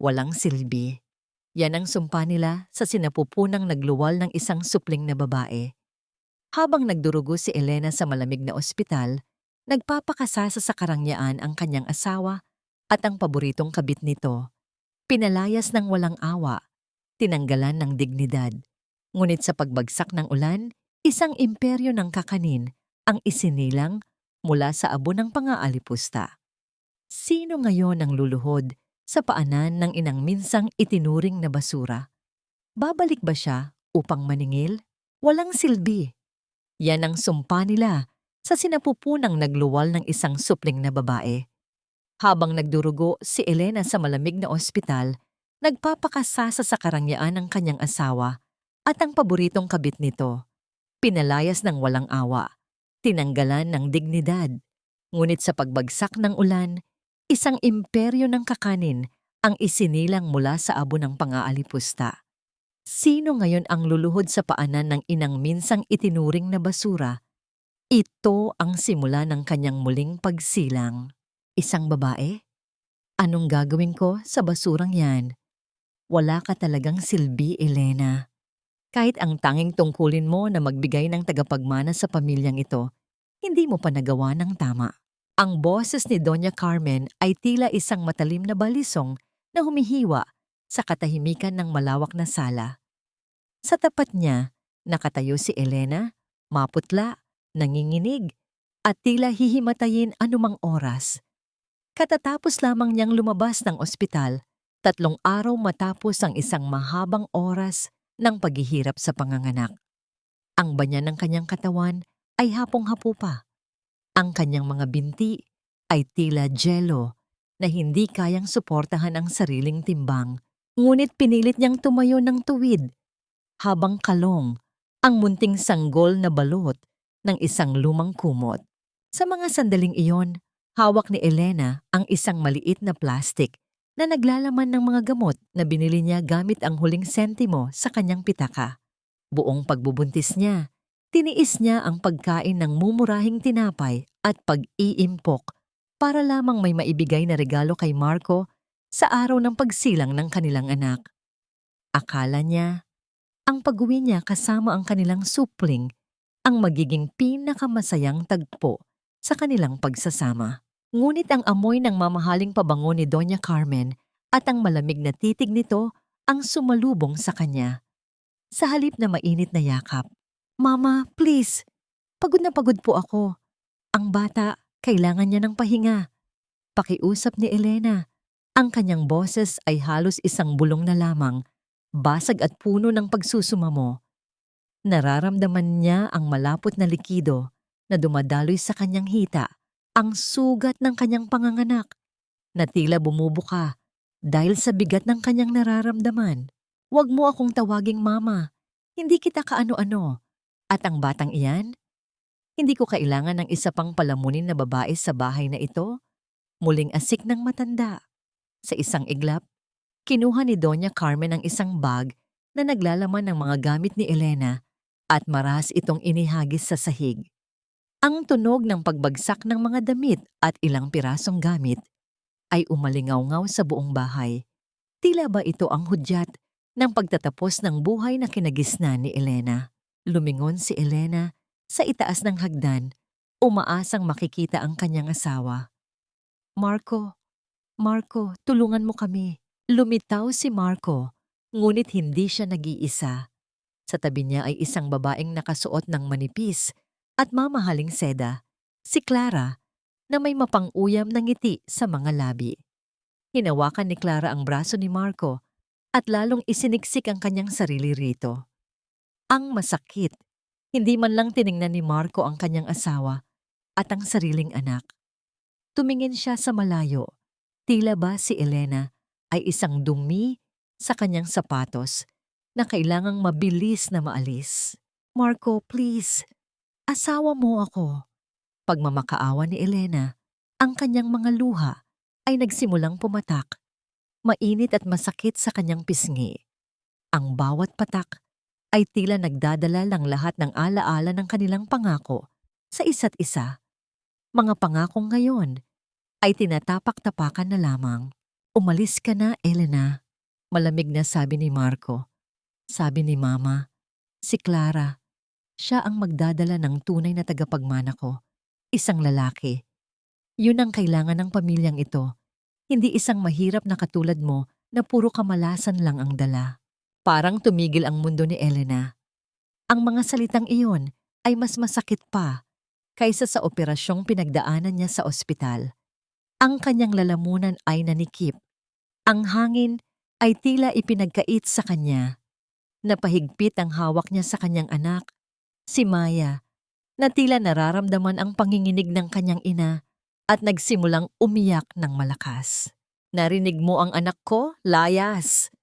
walang silbi. Yan ang sumpa nila sa sinapupunang nagluwal ng isang supling na babae. Habang nagdurugo si Elena sa malamig na ospital, nagpapakasasa sa karangyaan ang kanyang asawa at ang paboritong kabit nito. Pinalayas ng walang awa, tinanggalan ng dignidad. Ngunit sa pagbagsak ng ulan, isang imperyo ng kakanin ang isinilang mula sa abo ng pangaalipusta. Sino ngayon ang luluhod sa paanan ng inang minsang itinuring na basura? Babalik ba siya upang maningil? Walang silbi. Yan ang sumpa nila sa sinapupunang nagluwal ng isang supling na babae. Habang nagdurugo si Elena sa malamig na ospital, nagpapakasasa sa karangyaan ng kanyang asawa at ang paboritong kabit nito. Pinalayas ng walang awa, tinanggalan ng dignidad. Ngunit sa pagbagsak ng ulan, isang imperyo ng kakanin ang isinilang mula sa abo ng pangaalipusta. Sino ngayon ang luluhod sa paanan ng inang minsang itinuring na basura? Ito ang simula ng kanyang muling pagsilang. Isang babae? Anong gagawin ko sa basurang yan? Wala ka talagang silbi, Elena. Kahit ang tanging tungkulin mo na magbigay ng tagapagmana sa pamilyang ito, hindi mo pa nagawa ng tama. Ang boses ni Doña Carmen ay tila isang matalim na balisong na humihiwa sa katahimikan ng malawak na sala. Sa tapat niya, nakatayo si Elena, maputla, nanginginig, at tila hihimatayin anumang oras. Katatapos lamang niyang lumabas ng ospital, 3 araw matapos ang isang mahabang oras ng paghihirap sa panganganak. Ang banya ng kanyang katawan ay hapong-hapo pa. Ang kanyang mga binti ay tila jelo na hindi kayang suportahan ang sariling timbang. Ngunit pinilit niyang tumayo ng tuwid habang kalong ang munting sanggol na balot ng isang lumang kumot. Sa mga sandaling iyon, hawak ni Elena ang isang maliit na plastik na naglalaman ng mga gamot na binili niya gamit ang huling sentimo sa kanyang pitaka. Buong pagbubuntis niya, tiniis niya ang pagkain ng mumurahing tinapay at pag-iimpok para lamang may maibigay na regalo kay Marco sa araw ng pagsilang ng kanilang anak. Akala niya, ang pag-uwi niya kasama ang kanilang supling ang magiging pinakamasayang tagpo sa kanilang pagsasama. Ngunit ang amoy ng mamahaling pabango ni Doña Carmen at ang malamig na titig nito ang sumalubong sa kanya. Sa halip na mainit na yakap, "Mama, please, pagod na pagod po ako. Ang bata, kailangan niya ng pahinga." Pakiusap ni Elena. Ang kanyang boses ay halos isang bulong na lamang, basag at puno ng pagsusumamo. Nararamdaman niya ang malapot na likido na dumadaloy sa kanyang hita, ang sugat ng kanyang panganganak, na tila bumubuka dahil sa bigat ng kanyang nararamdaman. "Huwag mo akong tawaging mama. Hindi kita kaano-ano. At ang batang iyan? Hindi ko kailangan ng isa pang palamunin na babae sa bahay na ito." Muling asik ng matanda. Sa isang iglap, kinuha ni Doña Carmen ang isang bag na naglalaman ng mga gamit ni Elena at marahas itong inihagis sa sahig. Ang tunog ng pagbagsak ng mga damit at ilang pirasong gamit ay umalingaw-ngaw sa buong bahay. Tila ba ito ang hudyat ng pagtatapos ng buhay na kinagisnan ni Elena? Lumingon si Elena sa itaas ng hagdan, umaasang makikita ang kanyang asawa. "Marco, Marco, tulungan mo kami." Lumitaw si Marco, ngunit hindi siya nag-iisa. Sa tabi niya ay isang babaeng nakasuot ng manipis at mamahaling seda, si Clara, na may mapang-uyam na ngiti sa mga labi. Hinawakan ni Clara ang braso ni Marco at lalong isiniksik ang kanyang sarili rito. Ang masakit, hindi man lang tiningnan ni Marco ang kanyang asawa at ang sariling anak. Tumingin siya sa malayo, tila ba si Elena ay isang dumi sa kanyang sapatos na kailangang mabilis na maalis. "Marco, please. Asawa mo ako." Pagmamakaawa ni Elena, ang kanyang mga luha ay nagsimulang pumatak, mainit at masakit sa kanyang pisngi. Ang bawat patak ay tila nagdadala ng lahat ng alaala ng kanilang pangako sa isa't isa. Mga pangakong ngayon ay tinatapak-tapakan na lamang. Umalis ka na, Elena. Malamig na sabi ni Marco. Sabi ni Mama, si Clara, siya ang magdadala ng tunay na tagapagmana ko. Isang lalaki. Yun ang kailangan ng pamilyang ito. Hindi isang mahirap na katulad mo na puro kamalasan lang ang dala. Parang tumigil ang mundo ni Elena. Ang mga salitang iyon ay mas masakit pa kaysa sa operasyong pinagdaanan niya sa ospital. Ang kanyang lalamunan ay nanikip. Ang hangin ay tila ipinagkait sa kanya. Napahigpit ang hawak niya sa kanyang anak, si Maya, na tila nararamdaman ang panginginig ng kanyang ina at nagsimulang umiyak ng malakas. Narinig mo ang anak ko? Layas!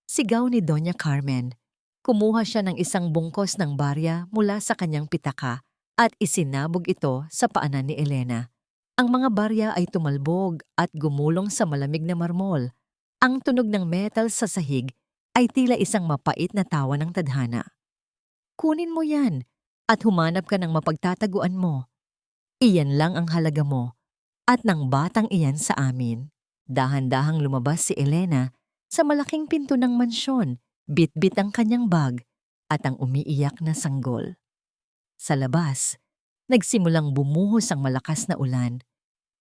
Sigaw ni Doña Carmen. Kumuha siya ng isang bungkos ng barya mula sa kanyang pitaka at isinabog ito sa paanan ni Elena. Ang mga barya ay tumalbog at gumulong sa malamig na marmol. Ang tunog ng metal sa sahig ay tila isang mapait na tawa ng tadhana. Kunin mo yan at humanap ka ng mapagtataguan mo. Iyan lang ang halaga mo at ng batang iyan sa amin. Dahan-dahang lumabas si Elena sa malaking pinto ng mansyon, bit-bit ang kanyang bag at ang umiiyak na sanggol. Sa labas, nagsimulang bumuhos ang malakas na ulan.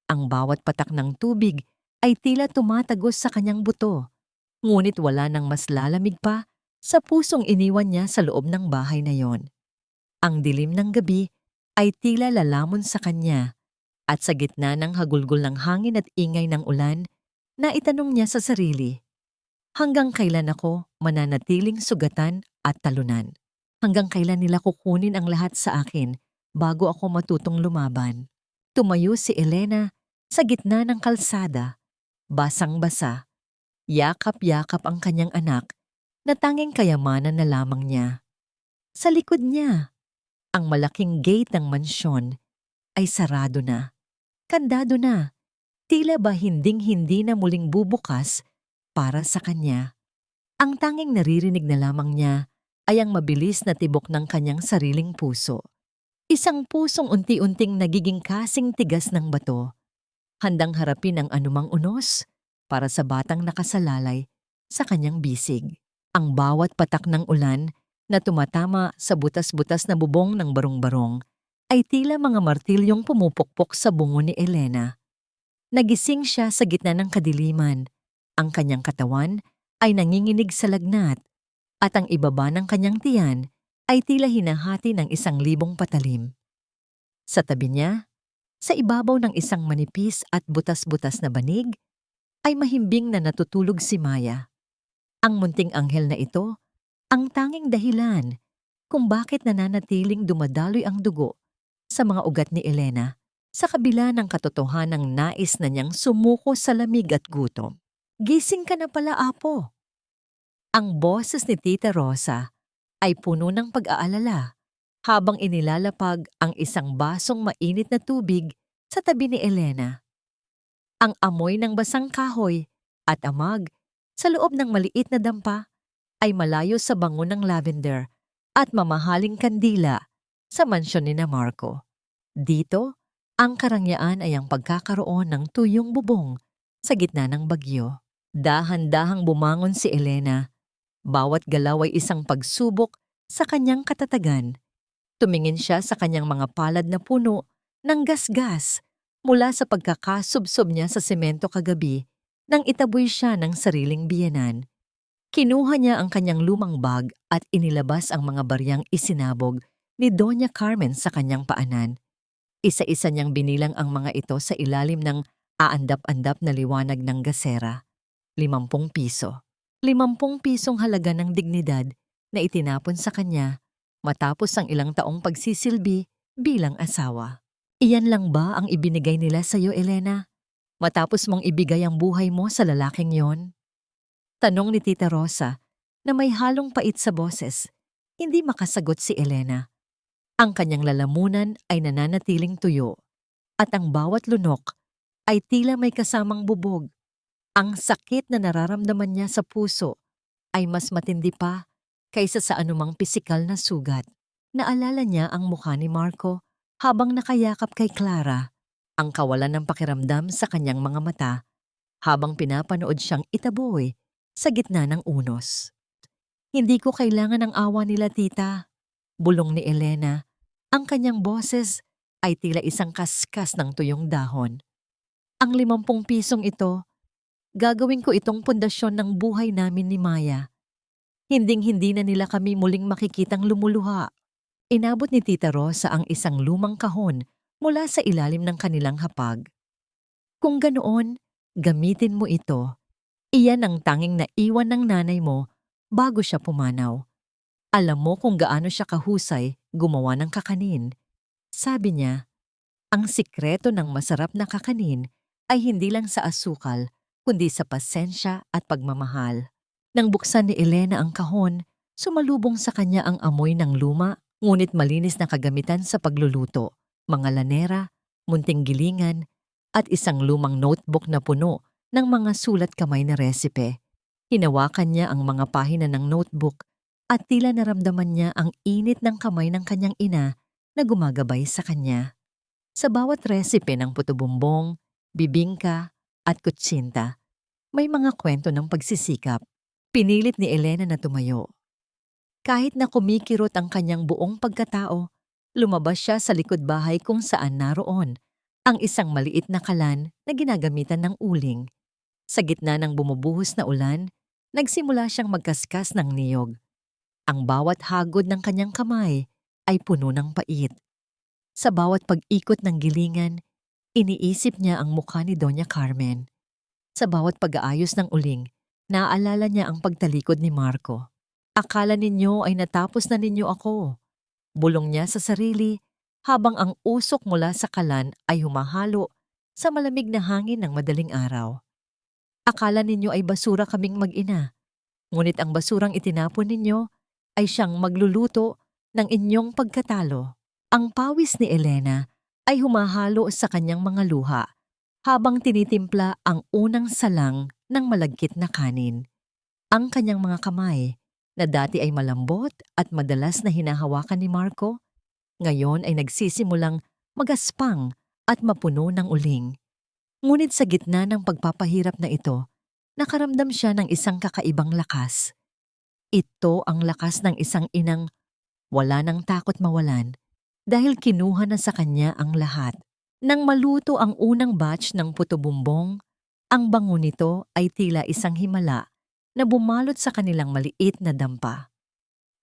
Ang bawat patak ng tubig ay tila tumatagos sa kanyang buto, ngunit wala nang mas lalamig pa sa pusong iniwan niya sa loob ng bahay na yon. Ang dilim ng gabi ay tila lalamon sa kanya at sa gitna ng hagulgol ng hangin at ingay ng ulan, naitanong niya sa sarili, hanggang kailan ako mananatiling sugatan at talunan? Hanggang kailan nila kukunin ang lahat sa akin bago ako matutong lumaban? Tumayo si Elena sa gitna ng kalsada, basang-basa, yakap-yakap ang kanyang anak na tanging kayamanan na lamang niya. Sa likod niya, ang malaking gate ng mansyon ay sarado na, kandado na, tila ba hinding-hindi na muling bubukas para sa kanya. Ang tanging naririnig na lamang niya ay ang mabilis na tibok ng kanyang sariling puso. Isang pusong unti-unting nagiging kasing tigas ng bato, handang harapin ang anumang unos para sa batang nakasalalay sa kanyang bisig. Ang bawat patak ng ulan na tumatama sa butas-butas na bubong ng barong-barong ay tila mga martilyong pumupukpok sa bungo ni Elena. Nagising siya sa gitna ng kadiliman. Ang kanyang katawan ay nanginginig sa lagnat at ang ibaba ng kanyang tiyan ay tila hinahati ng 1,000 patalim. Sa tabi niya, sa ibabaw ng isang manipis at butas-butas na banig, ay mahimbing na natutulog si Maya. Ang munting anghel na ito, ang tanging dahilan kung bakit nananatiling dumadaloy ang dugo sa mga ugat ni Elena sa kabila ng katotohanang nais na niyang sumuko sa lamig at gutom. Gising ka na pala, Apo. Ang boses ni Tita Rosa ay puno ng pag-aalala habang inilalapag ang isang basong mainit na tubig sa tabi ni Elena. Ang amoy ng basang kahoy at amag sa loob ng maliit na dampa ay malayo sa bango ng lavender at mamahaling kandila sa mansyon ni na Marco. Dito, ang karangyaan ay ang pagkakaroon ng tuyong bubong sa gitna ng bagyo. Dahan-dahang bumangon si Elena. Bawat galaw ay isang pagsubok sa kanyang katatagan. Tumingin siya sa kanyang mga palad na puno ng gasgas mula sa pagkakasubsob niya sa semento kagabi nang itaboy siya ng sariling biyenan. Kinuha niya ang kanyang lumang bag at inilabas ang mga baryang isinabog ni Doña Carmen sa kanyang paanan. Isa-isa niyang binilang ang mga ito sa ilalim ng aandap-andap na liwanag ng gasera. 50 piso. 50 pisong halaga ng dignidad na itinapon sa kanya matapos ang ilang taong pagsisilbi bilang asawa. Iyan lang ba ang ibinigay nila sa iyo, Elena? Matapos mong ibigay ang buhay mo sa lalaking yon? Tanong ni Tita Rosa na may halong pait sa boses. Hindi makasagot si Elena. Ang kanyang lalamunan ay nananatiling tuyo at ang bawat lunok ay tila may kasamang bubog. Ang sakit na nararamdaman niya sa puso ay mas matindi pa kaysa sa anumang pisikal na sugat. Naalala niya ang mukha ni Marco habang nakayakap kay Clara, ang kawalan ng pakiramdam sa kanyang mga mata habang pinapanood siyang itaboy sa gitna ng unos. Hindi ko kailangan ng awa nila, tita, bulong ni Elena. Ang kanyang boses ay tila isang kaskas ng tuyong dahon. Ang 50 pisong ito, gagawin ko itong pundasyon ng buhay namin ni Maya. Hinding-hindi na nila kami muling makikitang lumuluha. Inabot ni Tita Rosa ang isang lumang kahon mula sa ilalim ng kanilang hapag. Kung ganoon, gamitin mo ito. Iyan ang tanging naiwan ng nanay mo bago siya pumanaw. Alam mo kung gaano siya kahusay gumawa ng kakanin. Sabi niya, ang sikreto ng masarap na kakanin ay hindi lang sa asukal, kundi sa pasensya at pagmamahal. Nang buksan ni Elena ang kahon, sumalubong sa kanya ang amoy ng luma, ngunit malinis na kagamitan sa pagluluto, mga lanera, munting gilingan, at isang lumang notebook na puno ng mga sulat kamay na resipe. Hinawakan niya ang mga pahina ng notebook at tila naramdaman niya ang init ng kamay ng kanyang ina na gumagabay sa kanya. Sa bawat resipe ng puto bumbong, bibingka at kutsinta, may mga kwento ng pagsisikap. Pinilit ni Elena na tumayo. Kahit na kumikirot ang kanyang buong pagkatao, lumabas siya sa likod bahay kung saan naroon ang isang maliit na kalan na ginagamitan ng uling. Sa gitna ng bumubuhos na ulan, nagsimula siyang magkaskas ng niyog. Ang bawat hagod ng kanyang kamay ay puno ng pait. Sa bawat pag-ikot ng gilingan, iniisip niya ang mukha ni Doña Carmen. Sa bawat pag-aayos ng uling, naaalala niya ang pagtalikod ni Marco. Akala ninyo ay natapos na ninyo ako. Bulong niya sa sarili habang ang usok mula sa kalan ay humahalo sa malamig na hangin ng madaling araw. Akala ninyo ay basura kaming mag-ina, ngunit ang basurang itinapon ninyo ay siyang magluluto ng inyong pagkatalo. Ang pawis ni Elena ay humahalo sa kanyang mga luha habang tinitimpla ang unang salang ng malagkit na kanin. Ang kanyang mga kamay, na dati ay malambot at madalas na hinahawakan ni Marco, ngayon ay nagsisimulang magaspang at mapuno ng uling. Ngunit sa gitna ng pagpapahirap na ito, nakaramdam siya ng isang kakaibang lakas. Ito ang lakas ng isang inang wala ng takot mawalan dahil kinuha na sa kanya ang lahat. Nang maluto ang unang batch ng puto bumbong, ang bango nito ay tila isang himala na bumalot sa kanilang maliit na dampa.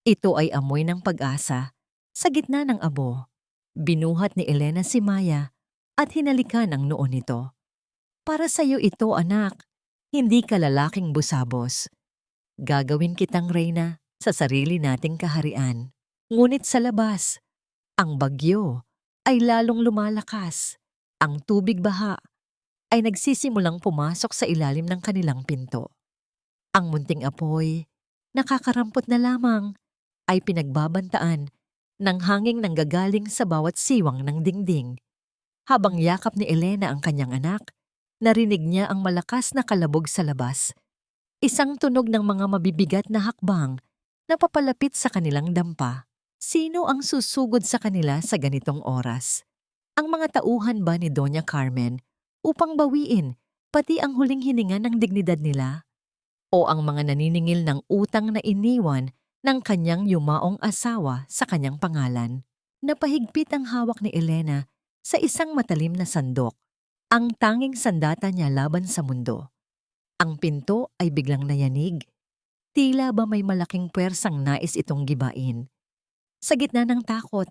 Ito ay amoy ng pag-asa sa gitna ng abo. Binuhat ni Elena si Maya at hinalikan ang noo nito. Para sa iyo ito, anak, hindi ka lalaking busabos. Gagawin kitang reyna sa sarili nating kaharian. Ngunit sa labas, ang bagyo ay lalong lumalakas. Ang tubig baha ay nagsisimulang pumasok sa ilalim ng kanilang pinto. Ang munting apoy, nakakarampot na lamang, ay pinagbabantaan ng hanging nanggagaling sa bawat siwang ng dingding. Habang yakap ni Elena ang kanyang anak, narinig niya ang malakas na kalabog sa labas. Isang tunog ng mga mabibigat na hakbang na papalapit sa kanilang dampa. Sino ang susugod sa kanila sa ganitong oras? Ang mga tauhan ba ni Doña Carmen upang bawiin pati ang huling hininga ng dignidad nila? O ang mga naniningil ng utang na iniwan ng kanyang yumaong asawa sa kanyang pangalan? Napahigpit ang hawak ni Elena sa isang matalim na sandok, ang tanging sandata niya laban sa mundo. Ang pinto ay biglang nayanig. Tila ba may malaking puwersang nais itong gibain. Sa gitna ng takot,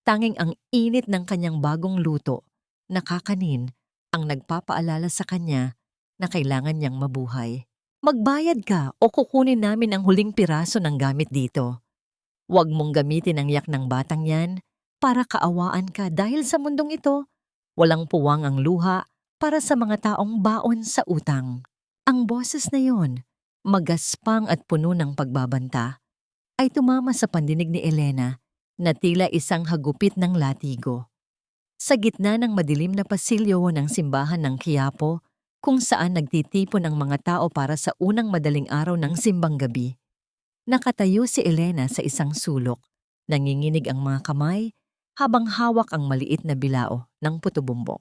tanging ang init ng kanyang bagong luto, nakakanin, ang nagpapaalala sa kanya na kailangan niyang mabuhay. Magbayad ka o kukunin namin ang huling piraso ng gamit dito. Huwag mong gamitin ang yak ng batang yan para kaawaan ka dahil sa mundong ito, walang puwang ang luha para sa mga taong baon sa utang. Ang boses na yon, magaspang at puno ng pagbabanta, ay tumama sa pandinig ni Elena na tila isang hagupit ng latigo. Sa gitna ng madilim na pasilyo ng simbahan ng Quiapo, kung saan nagtitipon ang mga tao para sa unang madaling araw ng simbang gabi, nakatayo si Elena sa isang sulok, nanginginig ang mga kamay habang hawak ang maliit na bilao ng puto bumbong.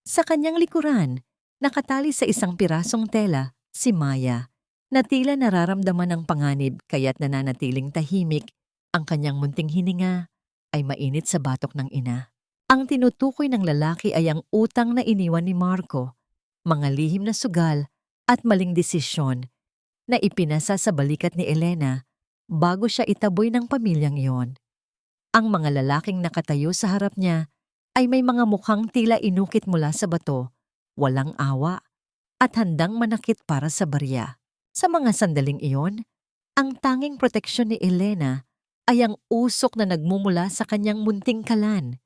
Sa kanyang likuran, Nakatali sa isang pirasong tela, si Maya, na tila nararamdaman ng panganib kaya't nananatiling tahimik. Ang kanyang munting hininga ay mainit sa batok ng ina. Ang tinutukoy ng lalaki ay ang utang na iniwan ni Marco, mga lihim na sugal at maling desisyon na ipinasa sa balikat ni Elena bago siya itaboy ng pamilyang iyon. Ang mga lalaking nakatayo sa harap niya ay may mga mukhang tila inukit mula sa bato, walang awa, at handang manakit para sa barya. Sa mga sandaling iyon, ang tanging proteksyon ni Elena ay ang usok na nagmumula sa kanyang munting kalan,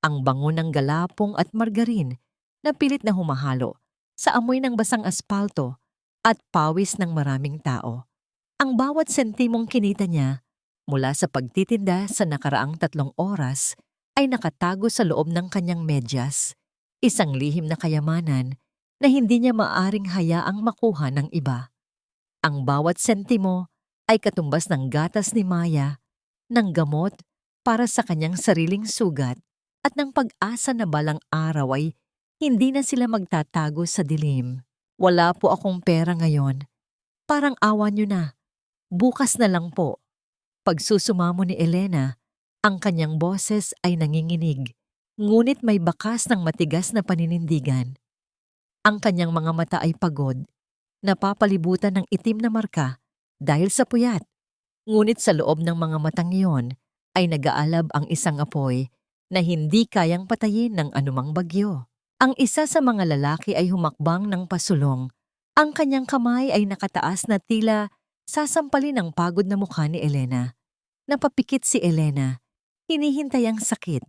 ang bango ng galapong at margarin na pilit na humahalo sa amoy ng basang aspalto at pawis ng maraming tao. Ang bawat sentimong kinita niya mula sa pagtitinda sa nakaraang 3 oras ay nakatago sa loob ng kanyang medyas, isang lihim na kayamanan na hindi niya maaring hayaang makuha ng iba. Ang bawat sentimo ay katumbas ng gatas ni Maya, ng gamot para sa kanyang sariling sugat at ng pag-asa na balang araw ay hindi na sila magtatago sa dilim. Wala po akong pera ngayon. Parang awa niyo na. Bukas na lang po. Pagsusumamo ni Elena, ang kanyang boses ay nanginginig, ngunit may bakas ng matigas na paninindigan. Ang kanyang mga mata ay pagod, napapalibutan ng itim na marka dahil sa puyat. Ngunit sa loob ng mga matang iyon ay nag-aalab ang isang apoy na hindi kayang patayin ng anumang bagyo. Ang isa sa mga lalaki ay humakbang ng pasulong. Ang kanyang kamay ay nakataas na tila sasampalin ang pagod na mukha ni Elena. Napapikit si Elena. Hinihintay ang sakit.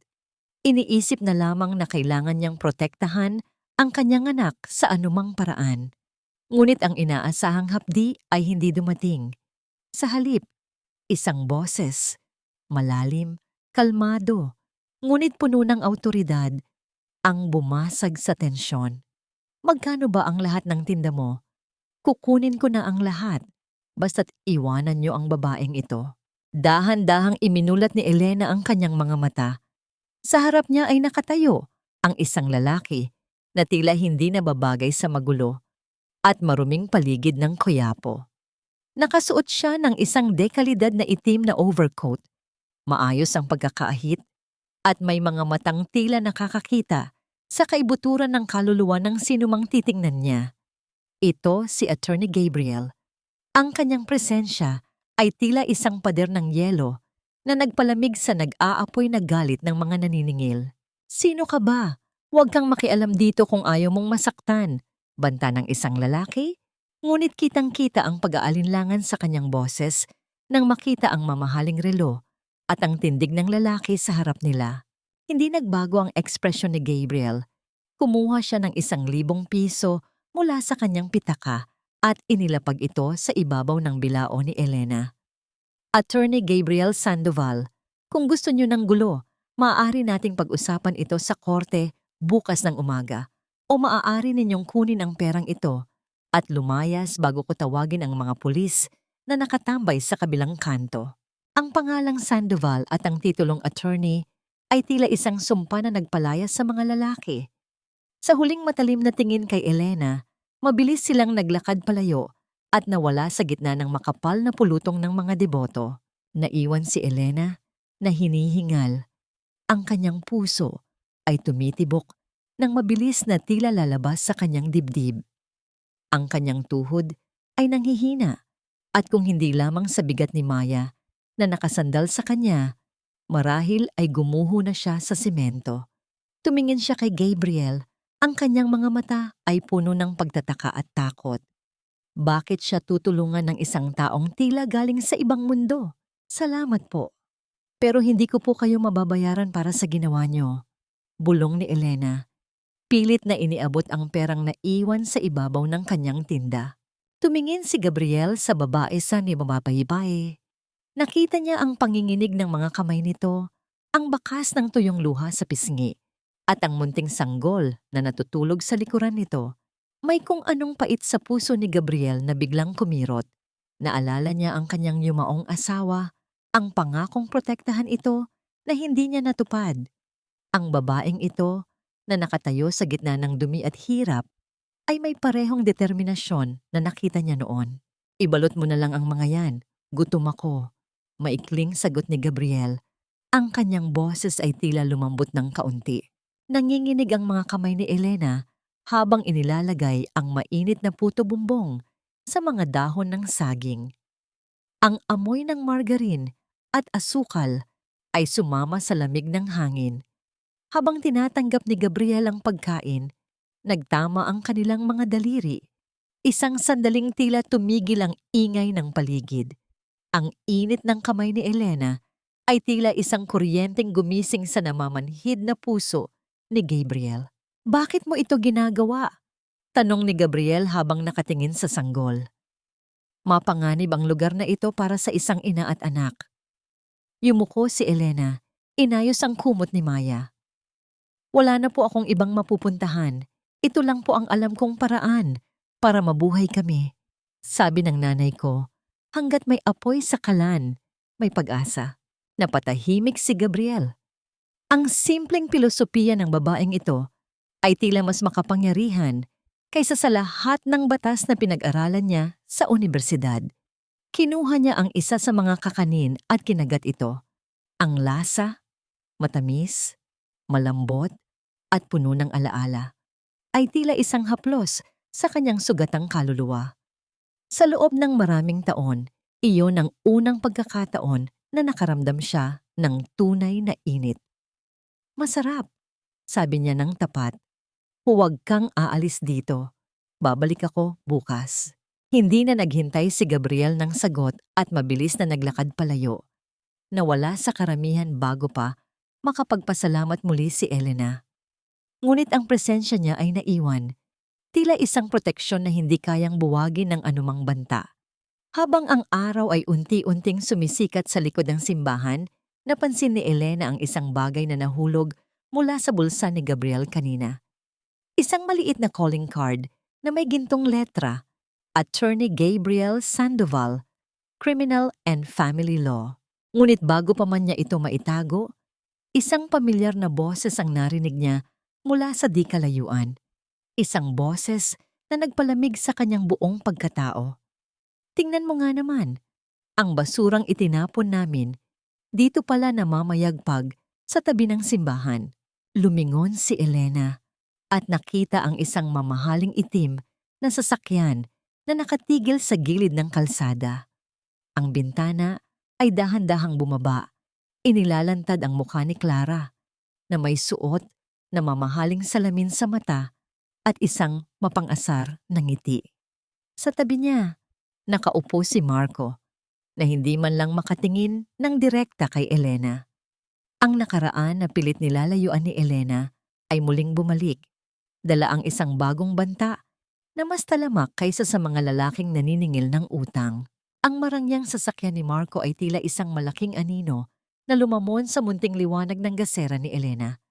Iniisip na lamang na kailangan niyang protektahan ang kanyang anak sa anumang paraan. Ngunit ang inaasahang hapdi ay hindi dumating. Sa halip, isang boses, malalim, kalmado, ngunit puno ng awtoridad, ang bumasag sa tensyon. Magkano ba ang lahat ng tinda mo? Kukunin ko na ang lahat, basta't iwanan niyo ang babaeng ito. Dahan-dahang iminulat ni Elena ang kanyang mga mata. Sa harap niya ay nakatayo ang isang lalaki na tila hindi nababagay sa magulo at maruming paligid ng kuyapo. Nakasuot siya ng isang dekalidad na itim na overcoat, maayos ang pagkakaahit, at may mga matang tila nakakakita sa kaibuturan ng kaluluwa ng sinumang titingnan niya. Ito si Attorney Gabriel. Ang kanyang presensya ay tila isang pader ng yelo na nagpalamig sa nag-aapoy na galit ng mga naniningil. Sino ka ba? Huwag kang makialam dito kung ayaw mong masaktan, banta ng isang lalaki, ngunit kitang-kita ang pag-aalinlangan sa kanyang boses nang makita ang mamahaling relo at ang tindig ng lalaki sa harap nila. Hindi nagbago ang ekspresyon ni Gabriel. Kumuha siya ng 1,000 piso mula sa kanyang pitaka at inilapag ito sa ibabaw ng bilao ni Elena. Attorney Gabriel Sandoval, kung gusto niyo ng gulo, maaari nating pag-usapan ito sa korte bukas ng umaga o maaari ninyong kunin ang perang ito at lumayas bago ko tawagin ang mga pulis na nakatambay sa kabilang kanto. Ang pangalang Sandoval at ang titulong attorney ay tila isang sumpa na nagpalayas sa mga lalaki. Sa huling matalim na tingin kay Elena, mabilis silang naglakad palayo at nawala sa gitna ng makapal na pulutong ng mga deboto. Naiwan si Elena na hinihingal. Ang kanyang puso ay tumitibok ng mabilis na tila lalabas sa kanyang dibdib. Ang kanyang tuhod ay nanghihina at kung hindi lamang sa bigat ni Maya na nakasandal sa kanya, marahil ay gumuho na siya sa semento. Tumingin siya kay Gabriel. Ang kanyang mga mata ay puno ng pagtataka at takot. Bakit siya tutulungan ng isang taong tila galing sa ibang mundo? Salamat po. Pero hindi ko po kayo mababayaran para sa ginawa niyo. Bulong ni Elena. Pilit na iniabot ang perang naiwan sa ibabaw ng kanyang tinda. Tumingin si Gabriel sa babae sa nibabaybay. Nakita niya ang panginginig ng mga kamay nito, ang bakas ng tuyong luha sa pisngi, at ang munting sanggol na natutulog sa likuran nito. May kung anong pait sa puso ni Gabriel na biglang kumirot. Naalala niya ang kanyang yumaong asawa, ang pangakong protektahan ito na hindi niya natupad. Ang babaeng ito na nakatayo sa gitna ng dumi at hirap ay may parehong determinasyon na nakita niya noon. Ibalot mo na lang ang mga yan. Gutom ako. Maikling sagot ni Gabriel. Ang kanyang boses ay tila lumambot ng kaunti. Nanginginig ang mga kamay ni Elena habang inilalagay ang mainit na puto bumbong sa mga dahon ng saging. Ang amoy ng margarine at asukal ay sumama sa lamig ng hangin. Habang tinatanggap ni Gabriel ang pagkain, nagtama ang kanilang mga daliri. Isang sandaling tila tumigil ang ingay ng paligid. Ang init ng kamay ni Elena ay tila isang kuryenteng gumising sa namamanhid na puso ni Gabriel. Bakit mo ito ginagawa? Tanong ni Gabriel habang nakatingin sa sanggol. Mapanganib ang lugar na ito para sa isang ina at anak. Yumuko si Elena, inayos ang kumot ni Maya. Wala na po akong ibang mapupuntahan. Ito lang po ang alam kong paraan para mabuhay kami. Sabi ng nanay ko, hanggat may apoy sa kalan, may pag-asa. Napatahimik si Gabriel. Ang simpleng pilosopiya ng babaeng ito ay tila mas makapangyarihan kaysa sa lahat ng batas na pinag-aralan niya sa universidad. Kinuha niya ang isa sa mga kakanin at kinagat ito. Ang lasa, matamis, malambot, at puno ng alaala ay tila isang haplos sa kanyang sugatang kaluluwa. Sa loob ng maraming taon, iyon ang unang pagkakataon na nakaramdam siya ng tunay na init. Masarap, sabi niya ng tapat. Huwag kang aalis dito. Babalik ako bukas. Hindi na naghintay si Gabriel ng sagot at mabilis na naglakad palayo. Nawala sa karamihan bago pa makapagpasalamat muli si Elena. Ngunit ang presensya niya ay naiwan, tila isang proteksyon na hindi kayang buwagin ng anumang banta. Habang ang araw ay unti-unting sumisikat sa likod ng simbahan, napansin ni Elena ang isang bagay na nahulog mula sa bulsa ni Gabriel kanina. Isang maliit na calling card na may gintong letra, Attorney Gabriel Sandoval, Criminal and Family Law. Ngunit bago pa man niya ito maitago, isang pamilyar na boses ang narinig niya mula sa di kalayuan. Isang boses na nagpalamig sa kanyang buong pagkatao. Tingnan mo nga naman, ang basurang itinapon namin, dito pala namamayagpag sa tabi ng simbahan. Lumingon si Elena at nakita ang isang mamahaling itim na sasakyan na nakatigil sa gilid ng kalsada. Ang bintana ay dahan-dahang bumaba. Inilalantad ang mukha ni Clara na may suot na mamahaling salamin sa mata at isang mapang-asar na ngiti. Sa tabi niya, nakaupo si Marco na hindi man lang makatingin ng direkta kay Elena. Ang nakaraan na pilit nilalayuan ni Elena ay muling bumalik. Dala ang isang bagong banta na mas talamak kaysa sa mga lalaking naniningil ng utang. Ang marangyang sasakyan ni Marco ay tila isang malaking anino na lumamon sa munting liwanag ng gasera ni Elena.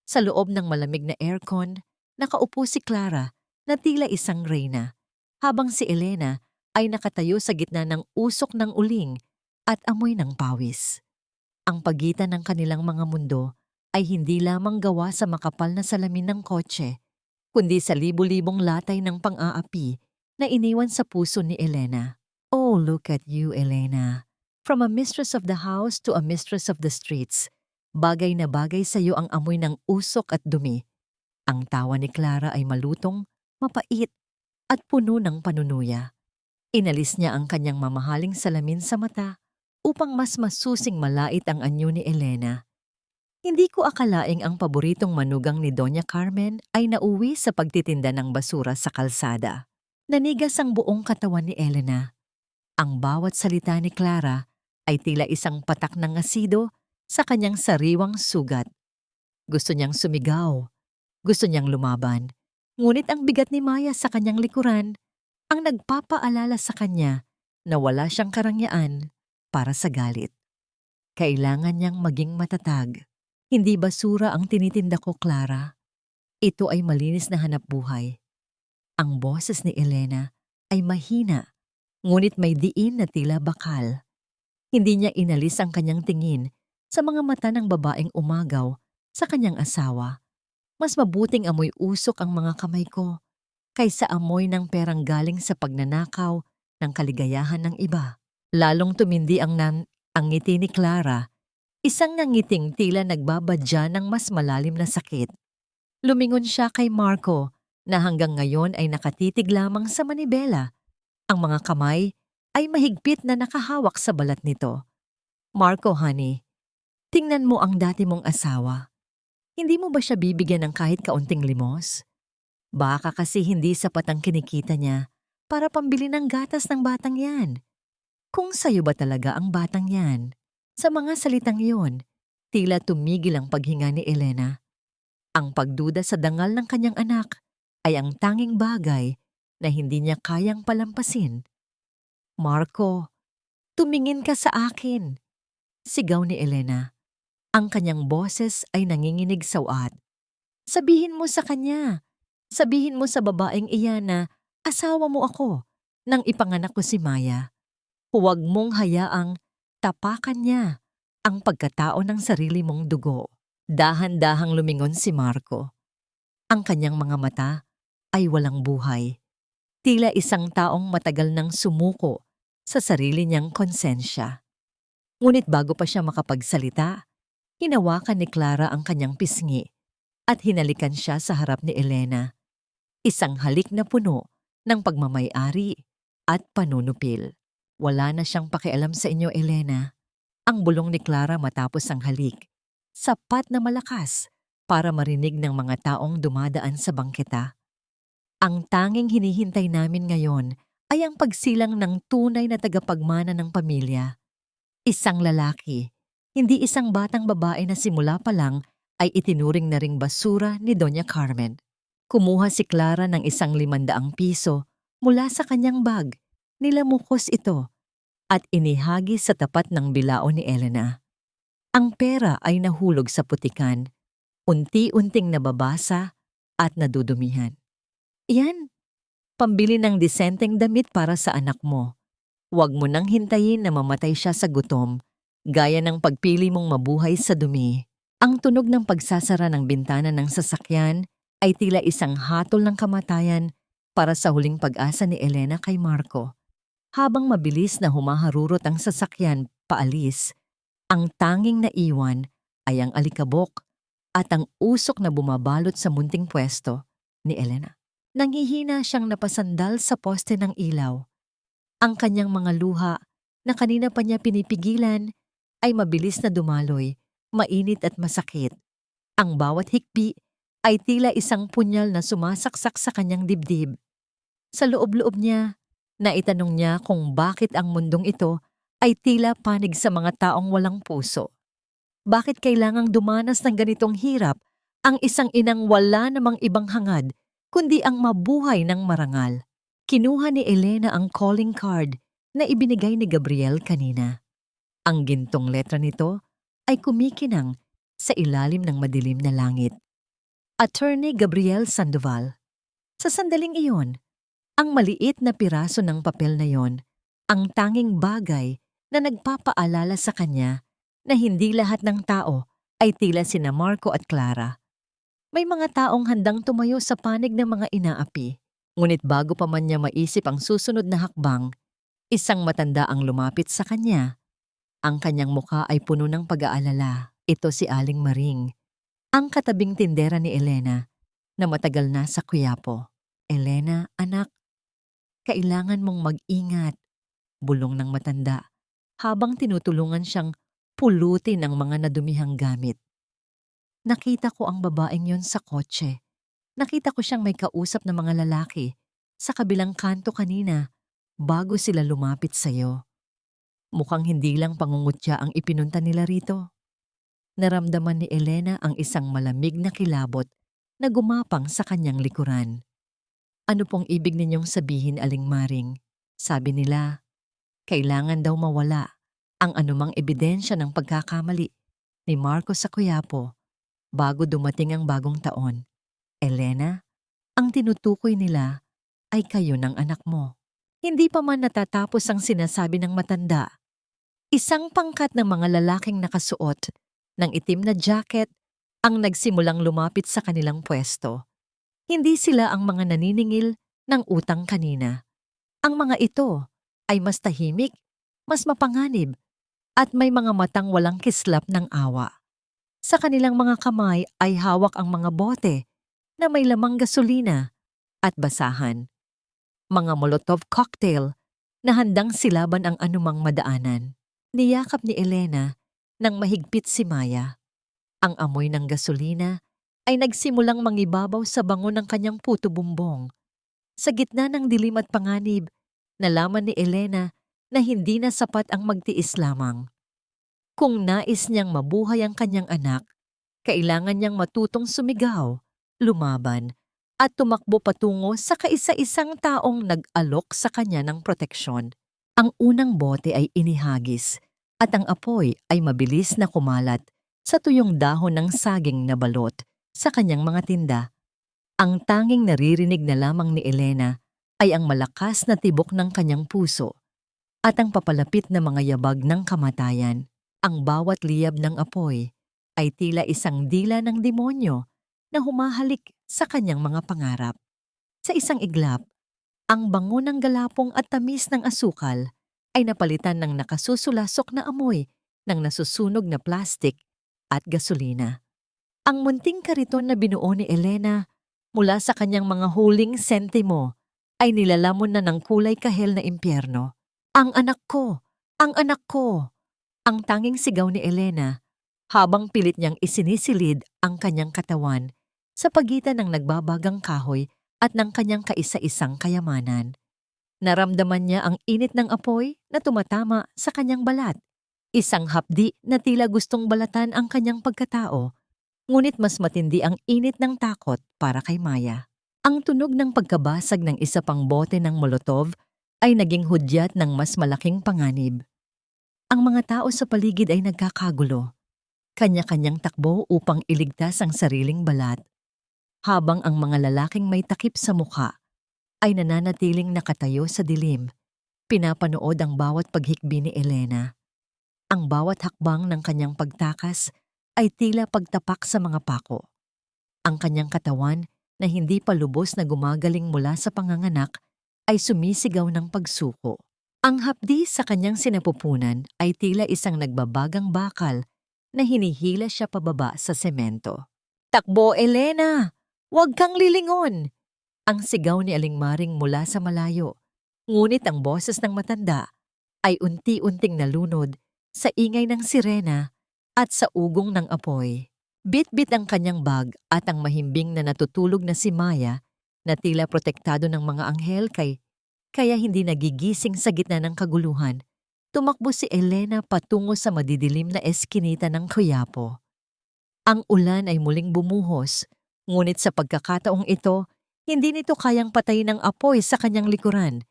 Sa loob ng malamig na aircon, nakaupo si Clara na tila isang reyna, habang si Elena ay nakatayo sa gitna ng usok ng uling at amoy ng pawis. Ang pagitan ng kanilang mga mundo ay hindi lamang gawa sa makapal na salamin ng kotse, kundi sa libu-libong latay ng pang-aapi na iniwan sa puso ni Elena. Oh, look at you, Elena. From a mistress of the house to a mistress of the streets, bagay na bagay sa iyo ang amoy ng usok at dumi. Ang tawa ni Clara ay malutong, mapait, at puno ng panunuya. Inalis niya ang kanyang mamahaling salamin sa mata upang mas masusing malait ang anyo ni Elena. Hindi ko akalaing ang paboritong manugang ni Doña Carmen ay nauwi sa pagtitinda ng basura sa kalsada. Nanigas ang buong katawan ni Elena. Ang bawat salita ni Clara ay tila isang patak ng asido sa kanyang sariwang sugat. Gusto niyang sumigaw. Gusto niyang lumaban. Ngunit ang bigat ni Maya sa kanyang likuran ang nagpapaalala sa kanya na wala siyang karangyaan para sa galit. Kailangan niyang maging matatag. Hindi basura ang tinitinda ko, Clara. Ito ay malinis na hanapbuhay. Ang boses ni Elena ay mahina, ngunit may diin na tila bakal. Hindi niya inalis ang kanyang tingin sa mga mata ng babaeng umagaw sa kanyang asawa. Mas mabuting amoy usok ang mga kamay ko kaysa amoy ng perang galing sa pagnanakaw ng kaligayahan ng iba. Lalong tumindi ang ngiti ni Clara, isang nangiting tila nagbabadya ng mas malalim na sakit. Lumingon siya kay Marco na hanggang ngayon ay nakatitig lamang sa manibela. Ang mga kamay ay mahigpit na nakahawak sa balat nito. Marco, honey, tingnan mo ang dati mong asawa. Hindi mo ba siya bibigyan ng kahit kaunting limos? Baka kasi hindi sapat ang kinikita niya para pambili ng gatas ng batang yan. Kung sa'yo ba talaga ang batang yan? Sa mga salitang iyon, tila tumigil ang paghinga ni Elena. Ang pagduda sa dangal ng kanyang anak ay ang tanging bagay na hindi niya kayang palampasin. Marco, tumingin ka sa akin, sigaw ni Elena. Ang kanyang boses ay nanginginig sa uat. Sabihin mo sa kanya, sabihin mo sa babaeng iyan na asawa mo ako nang ipanganak ko si Maya. Huwag mong hayaang tapakan niya ang pagkatao ng sarili mong dugo. Dahan-dahang lumingon si Marco. Ang kanyang mga mata ay walang buhay. Tila isang taong matagal nang sumuko sa sarili niyang konsensya. Ngunit bago pa siya makapagsalita, hinawakan ni Clara ang kanyang pisngi at hinalikan siya sa harap ni Elena. Isang halik na puno ng pagmamay-ari at panunupil. Wala na siyang pakialam sa inyo, Elena. Ang bulong ni Clara matapos ang halik. Sapat na malakas para marinig ng mga taong dumadaan sa bangketa. Ang tanging hinihintay namin ngayon ay ang pagsilang ng tunay na tagapagmana ng pamilya. Isang lalaki, hindi isang batang babae na simula pa lang ay itinuring na ring basura ni Doña Carmen. Kumuha si Clara ng isang 500 piso mula sa kanyang bag, nilamukos ito at inihagi sa tapat ng bilao ni Elena. Ang pera ay nahulog sa putikan, unti-unting nababasa at nadudumihan. Yan, pambili ng disenteng damit para sa anak mo. Huwag mo nang hintayin na mamatay siya sa gutom, gaya ng pagpili mong mabuhay sa dumi. Ang tunog ng pagsasara ng bintana ng sasakyan ay tila isang hatol ng kamatayan para sa huling pag-asa ni Elena kay Marco. Habang mabilis na humaharurot ang sasakyan paalis, ang tanging naiwan ay ang alikabok at ang usok na bumabalot sa munting pwesto ni Elena. Nanghihina siyang napasandal sa poste ng ilaw. Ang kanyang mga luha na kanina pa niya pinipigilan ay mabilis na dumaloy, mainit at masakit. Ang bawat hikbi ay tila isang punyal na sumasaksak sa kanyang dibdib. Sa loob-loob niya, naitanong niya kung bakit ang mundong ito ay tila panig sa mga taong walang puso. Bakit kailangang dumanas ng ganitong hirap ang isang inang wala namang ibang hangad kundi ang mabuhay ng marangal? Kinuha ni Elena ang calling card na ibinigay ni Gabriel kanina. Ang gintong letra nito ay kumikinang sa ilalim ng madilim na langit. Attorney Gabriel Sandoval. Sa sandaling iyon, ang maliit na piraso ng papel na yon, ang tanging bagay na nagpapaalala sa kanya na hindi lahat ng tao ay tila sina Marco at Clara. May mga taong handang tumayo sa panig ng mga inaapi. Ngunit bago pa man niya maisip ang susunod na hakbang, isang matanda ang lumapit sa kanya. Ang kanyang mukha ay puno ng pag-aalala. Ito si Aling Maring, ang katabing tindera ni Elena na matagal na sa Quiapo. Elena, anak, kailangan mong mag-ingat, bulong ng matanda habang tinutulungan siyang pulutin ang mga nadumihang gamit. Nakita ko ang babaeng yon sa kotse. Nakita ko siyang may kausap na mga lalaki sa kabilang kanto kanina bago sila lumapit sa'yo. Mukhang hindi lang pangungutya ang ipinunta nila rito. Naramdaman ni Elena ang isang malamig na kilabot na gumapang sa kanyang likuran. Ano pong ibig ninyong sabihin, Aling Maring? Sabi nila, kailangan daw mawala ang anumang ebidensya ng pagkakamali ni Marco sa Quiapo bago dumating ang bagong taon. Elena, ang tinutukoy nila ay kayo ng anak mo. Hindi pa man natatapos ang sinasabi ng matanda. Isang pangkat ng mga lalaking nakasuot ng itim na jacket ang nagsimulang lumapit sa kanilang pwesto. Hindi sila ang mga naniningil ng utang kanina. Ang mga ito ay mas tahimik, mas mapanganib, at may mga matang walang kislap ng awa. Sa kanilang mga kamay ay hawak ang mga bote na may lamang gasolina at basahan. Mga Molotov cocktail na handang silaban ang anumang madaanan. Niyakap ni Elena nang mahigpit si Maya. Ang amoy ng gasolina ay nagsimulang mangibabaw sa bango ng kanyang puto bumbong. Sa gitna ng dilim at panganib, nalaman ni Elena na hindi na sapat ang magtiis lamang. Kung nais niyang mabuhay ang kanyang anak, kailangan niyang matutong sumigaw, lumaban, at tumakbo patungo sa kaisa-isang taong nag-alok sa kanya ng proteksyon. Ang unang bote ay inihagis at ang apoy ay mabilis na kumalat sa tuyong dahon ng saging na balot sa kanyang mga tinda. Ang tanging naririnig na lamang ni Elena ay ang malakas na tibok ng kanyang puso at ang papalapit na mga yabag ng kamatayan. Ang bawat liyab ng apoy ay tila isang dila ng demonyo na humahalik sa kanyang mga pangarap. Sa isang iglap, ang bango ng galapong at tamis ng asukal ay napalitan ng nakasusulasok na amoy ng nasusunog na plastik at gasolina. Ang munting kariton na binuo ni Elena mula sa kanyang mga huling sentimo ay nilalamon na ng kulay kahel na impyerno. Ang anak ko! Ang anak ko! Ang tanging sigaw ni Elena habang pilit niyang isinisilid ang kanyang katawan sa pagitan ng nagbabagang kahoy at ng kanyang kaisa-isang kayamanan. Naramdaman niya ang init ng apoy na tumatama sa kanyang balat. Isang hapdi na tila gustong balatan ang kanyang pagkatao, ngunit mas matindi ang init ng takot para kay Maya. Ang tunog ng pagkabasag ng isa pang bote ng Molotov ay naging hudyat ng mas malaking panganib. Ang mga tao sa paligid ay nagkakagulo. Kanya-kanyang takbo upang iligtas ang sariling balat, habang ang mga lalaking may takip sa mukha ay nananatiling nakatayo sa dilim, pinapanood ang bawat paghikbi ni Elena. Ang bawat hakbang ng kanyang pagtakas ay tila pagtapak sa mga pako. Ang kanyang katawan na hindi pa lubos na gumagaling mula sa panganganak ay sumisigaw ng pagsuko. Ang hapdi sa kanyang sinapupunan ay tila isang nagbabagang bakal na hinihila siya pababa sa semento. "Takbo, Elena! Huwag kang lilingon!" Ang sigaw ni Aling Maring mula sa malayo. Ngunit ang boses ng matanda ay unti-unting nalunod sa ingay ng sirena at sa ugong ng apoy. Bit-bit ang kanyang bag at ang mahimbing na natutulog na si Maya na tila protektado ng mga anghel kaya hindi nagigising sa gitna ng kaguluhan. Tumakbo si Elena patungo sa madidilim na eskinita ng Quiapo. Ang ulan ay muling bumuhos, ngunit sa pagkakataong ito, hindi nito kayang patayin ang apoy sa kanyang likuran,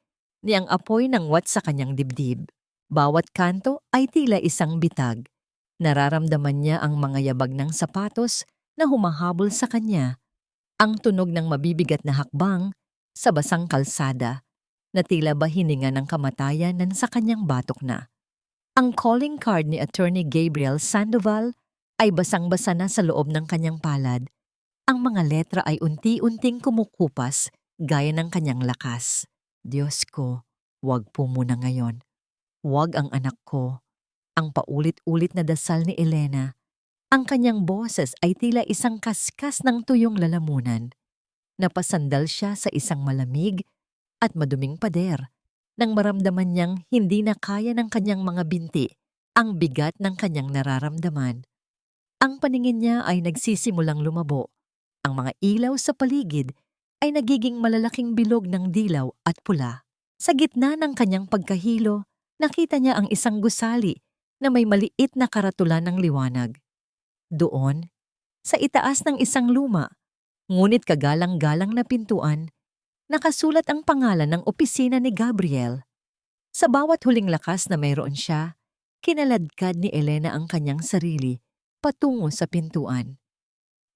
ni ang apoy ng wat sa kanyang dibdib. Bawat kanto ay tila isang bitag. Nararamdaman niya ang mga yabag ng sapatos na humahabol sa kanya, ang tunog ng mabibigat na hakbang sa basang kalsada, na tila ba hininga ng kamatayan nan sa kanyang batok na. Ang calling card ni Attorney Gabriel Sandoval ay basang-basa na sa loob ng kanyang palad. Ang mga letra ay unti-unting kumukupas gaya ng kanyang lakas. "Diyos ko, huwag po muna ngayon. Huwag ang anak ko." Ang paulit-ulit na dasal ni Elena. Ang kanyang boses ay tila isang kaskas ng tuyong lalamunan. Napasandal siya sa isang malamig at maduming pader nang maramdaman niyang hindi na kaya ng kanyang mga binti ang bigat ng kanyang nararamdaman. Ang paningin niya ay nagsisimulang lumabo. Ang mga ilaw sa paligid ay nagiging malalaking bilog ng dilaw at pula. Sa gitna ng kanyang pagkahilo, nakita niya ang isang gusali na may maliit na karatulan ng liwanag. Doon, sa itaas ng isang luma, ngunit kagalang-galang na pintuan, nakasulat ang pangalan ng opisina ni Gabriel. Sa bawat huling lakas na mayroon siya, kinaladkad ni Elena ang kanyang sarili patungo sa pintuan.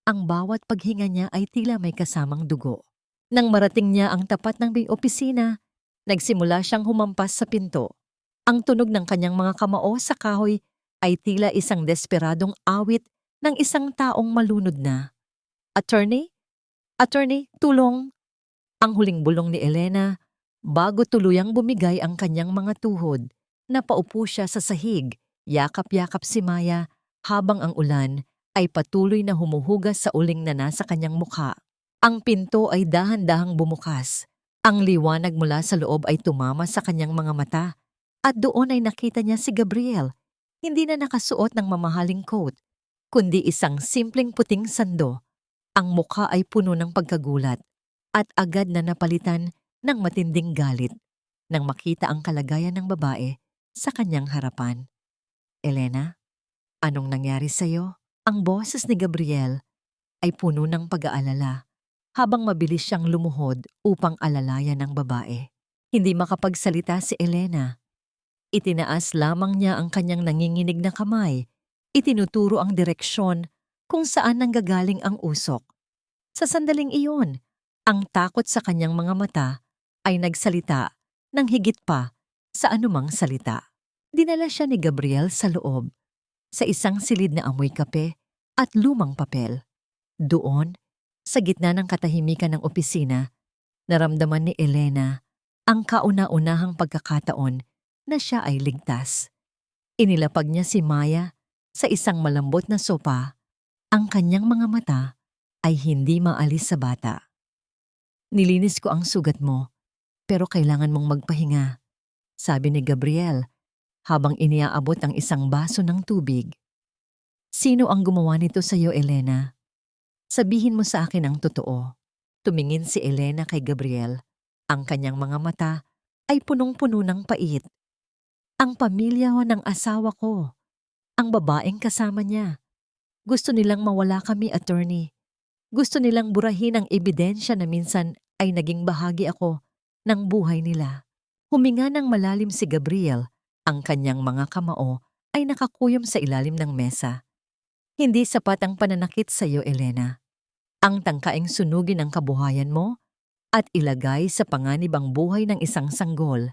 Ang bawat paghinga niya ay tila may kasamang dugo. Nang marating niya ang tapat ng may opisina, nagsimula siyang humampas sa pinto. Ang tunog ng kanyang mga kamao sa kahoy ay tila isang desperadong awit ng isang taong malunod na. "Attorney? Attorney, tulong!" Ang huling bulong ni Elena bago tuluyang bumigay ang kanyang mga tuhod. Napaupo siya sa sahig, yakap-yakap si Maya habang ang ulan ay patuloy na humuhugas sa uling na nasa kanyang mukha. Ang pinto ay dahan-dahang bumukas. Ang liwanag mula sa loob ay tumama sa kanyang mga mata at doon ay nakita niya si Gabriel. Hindi na nakasuot ng mamahaling coat, kundi isang simpleng puting sando. Ang mukha ay puno ng pagkagulat at agad na napalitan ng matinding galit nang makita ang kalagayan ng babae sa kanyang harapan. Elena, anong nangyari sa'yo? Ang boses ni Gabriel ay puno ng pag-aalala habang mabilis siyang lumuhod upang alalayan ng babae. Hindi makapagsalita si Elena. Itinaas lamang niya ang kanyang nanginginig na kamay. Itinuturo ang direksyon kung saan nanggagaling ang usok. Sa sandaling iyon, ang takot sa kanyang mga mata ay nagsalita ng higit pa sa anumang salita. Dinala siya ni Gabriel sa loob, sa isang silid na amoy kape at lumang papel. Doon, sa gitna ng katahimikan ng opisina, naramdaman ni Elena ang kauna-unahang pagkakataon na siya ay ligtas. Inilapag niya si Maya sa isang malambot na sopa. Ang kanyang mga mata ay hindi maalis sa bata. Nilinis ko ang sugat mo, pero kailangan mong magpahinga, sabi ni Gabriel habang iniaabot ang isang baso ng tubig. Sino ang gumawa nito sa iyo, Elena? Sabihin mo sa akin ang totoo. Tumingin si Elena kay Gabriel. Ang kanyang mga mata ay punong-puno ng pait. Ang pamilya ng asawa ko. Ang babaeng kasama niya. Gusto nilang mawala kami, attorney. Gusto nilang burahin ang ebidensya na minsan ay naging bahagi ako ng buhay nila. Huminga ng malalim si Gabriel. Ang kanyang mga kamao ay nakakuyom sa ilalim ng mesa. Hindi sapat ang pananakit sa iyo, Elena. Ang tangkaing sunugin ang kabuhayan mo at ilagay sa panganib ang buhay ng isang sanggol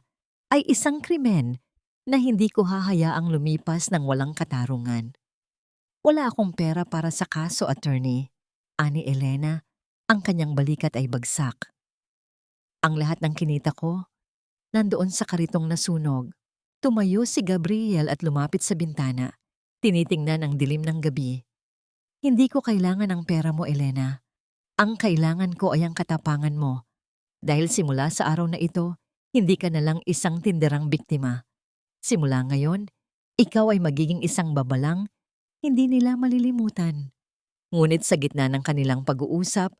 ay isang krimen na hindi ko hahayaang lumipas ng walang katarungan. Wala akong pera para sa kaso, attorney. Ani Elena, ang kanyang balikat ay bagsak. Ang lahat ng kinita ko, nandoon sa karitong nasunog. Tumayo si Gabriel at lumapit sa bintana. Tinitingnan ang dilim ng gabi. Hindi ko kailangan ng pera mo, Elena. Ang kailangan ko ay ang katapangan mo. Dahil simula sa araw na ito, hindi ka na lang isang tinderang biktima. Simula ngayon, ikaw ay magiging isang babalang hindi nila malilimutan. Ngunit sa gitna ng kanilang pag-uusap,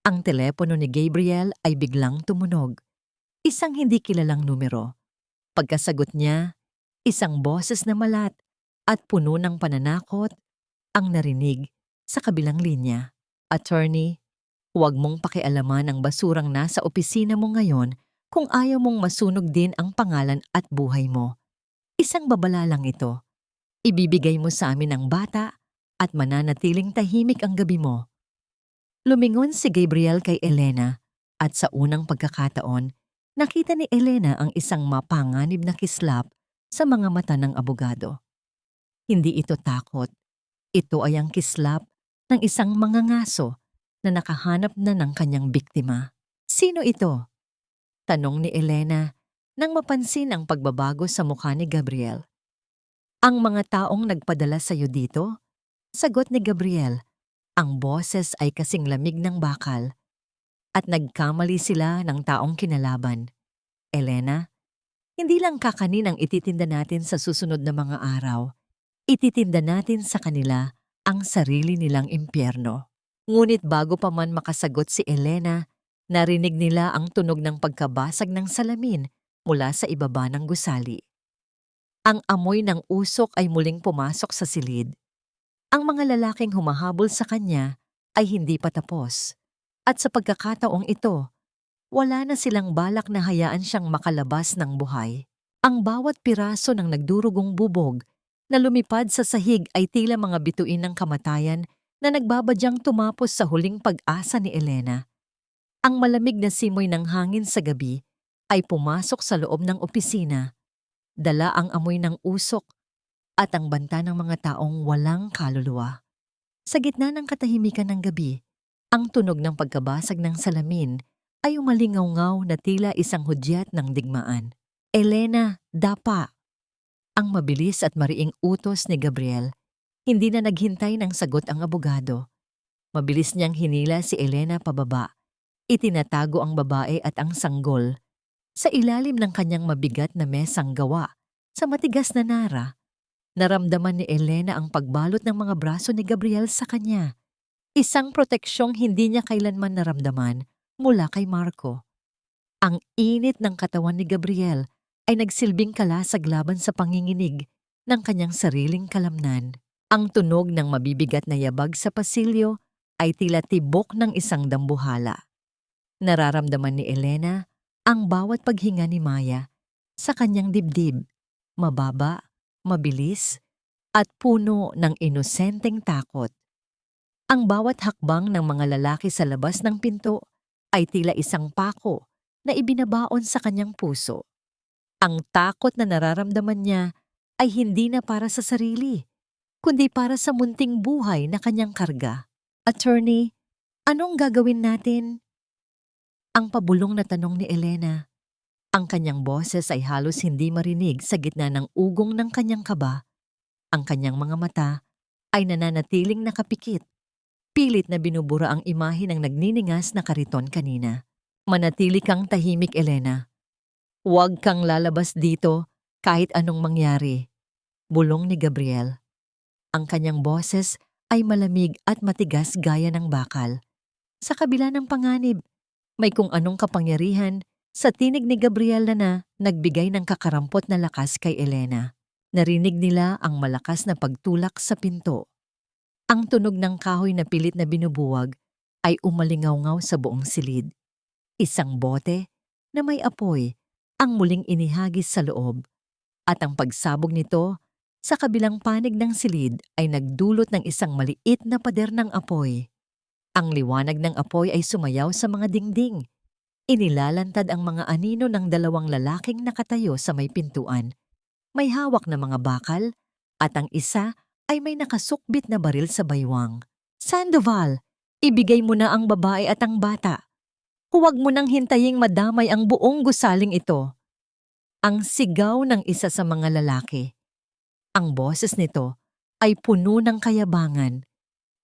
ang telepono ni Gabriel ay biglang tumunog. Isang hindi kilalang numero. Pagkasagot niya, isang boses na malat at puno ng pananakot ang narinig sa kabilang linya. Attorney, huwag mong pakialaman ang basurang nasa opisina mo ngayon kung ayaw mong masunog din ang pangalan at buhay mo. Isang babala lang ito. Ibibigay mo sa amin ang bata at mananatiling tahimik ang gabi mo. Lumingon si Gabriel kay Elena at sa unang pagkakataon, nakita ni Elena ang isang mapanganib na kislap sa mga mata ng abogado. Hindi ito takot. Ito ay ang kislap ng isang mangangaso na nakahanap na ng kanyang biktima. Sino ito? Tanong ni Elena nang mapansin ang pagbabago sa mukha ni Gabriel. Ang mga taong nagpadala sa iyo dito? Sagot ni Gabriel. Ang boses ay kasing lamig ng bakal at nagkamali sila ng taong kinalaban. Elena, hindi lang kakanin ang ititinda natin sa susunod na mga araw. Ititinda natin sa kanila ang sarili nilang impyerno. Ngunit bago pa man makasagot si Elena, narinig nila ang tunog ng pagkabasag ng salamin mula sa ibaba ng gusali. Ang amoy ng usok ay muling pumasok sa silid. Ang mga lalaking humahabol sa kanya ay hindi pa tapos. At sa pagkakataong ito, wala na silang balak na hayaan siyang makalabas ng buhay. Ang bawat piraso ng nagdurugong bubog na lumipad sa sahig ay tila mga bituin ng kamatayan na nagbabadyang tumapos sa huling pag-asa ni Elena. Ang malamig na simoy ng hangin sa gabi ay pumasok sa loob ng opisina. Dala ang amoy ng usok at ang banta ng mga taong walang kaluluwa. Sa gitna ng katahimikan ng gabi, ang tunog ng pagkabasag ng salamin ay umalingaw-ngaw na tila isang hudyat ng digmaan. Elena, dapa! Ang mabilis at mariing utos ni Gabriel. Hindi na naghintay ng sagot ang abogado. Mabilis niyang hinila si Elena pababa. Itinatago ang babae at ang sanggol sa ilalim ng kanyang mabigat na mesang gawa sa matigas na nara. Naramdaman ni Elena ang pagbalot ng mga braso ni Gabriel sa kanya. Isang proteksyong hindi niya kailanman naramdaman mula kay Marco. Ang init ng katawan ni Gabriel ay nagsilbing kalasag laban sa panginginig ng kanyang sariling kalamnan. Ang tunog ng mabibigat na yabag sa pasilyo ay tila tibok ng isang dambuhala. Nararamdaman ni Elena ang bawat paghinga ni Maya sa kanyang dibdib, mababa, mabilis, at puno ng inosenteng takot. Ang bawat hakbang ng mga lalaki sa labas ng pinto ay tila isang pako na ibinabaon sa kanyang puso. Ang takot na nararamdaman niya ay hindi na para sa sarili, kundi para sa munting buhay na kanyang karga. Attorney, anong gagawin natin? Ang pabulong na tanong ni Elena. Ang kanyang boses ay halos hindi marinig sa gitna ng ugong ng kanyang kaba. Ang kanyang mga mata ay nananatiling nakapikit. Pilit na binubura ang imahe ng nagniningas na kariton kanina. Manatili kang tahimik, Elena. Huwag kang lalabas dito kahit anong mangyari. Bulong ni Gabriel. Ang kanyang boses ay malamig at matigas gaya ng bakal. Sa kabila ng panganib, may kung anong kapangyarihan sa tinig ni Gabriel na nagbigay ng kakarampot na lakas kay Elena. Narinig nila ang malakas na pagtulak sa pinto. Ang tunog ng kahoy na pilit na binubuwag ay umalingaw-ngaw sa buong silid. Isang bote na may apoy ang muling inihagis sa loob, at ang pagsabog nito sa kabilang panig ng silid ay nagdulot ng isang maliit na pader ng apoy. Ang liwanag ng apoy ay sumayaw sa mga dingding. Inilalantad ang mga anino ng dalawang lalaking nakatayo sa may pintuan. May hawak na mga bakal at ang isa ay may nakasukbit na baril sa baywang. Sandoval, ibigay mo na ang babae at ang bata. Huwag mo nang hintaying madamay ang buong gusaling ito. Ang sigaw ng isa sa mga lalaki. Ang boses nito ay puno ng kayabangan.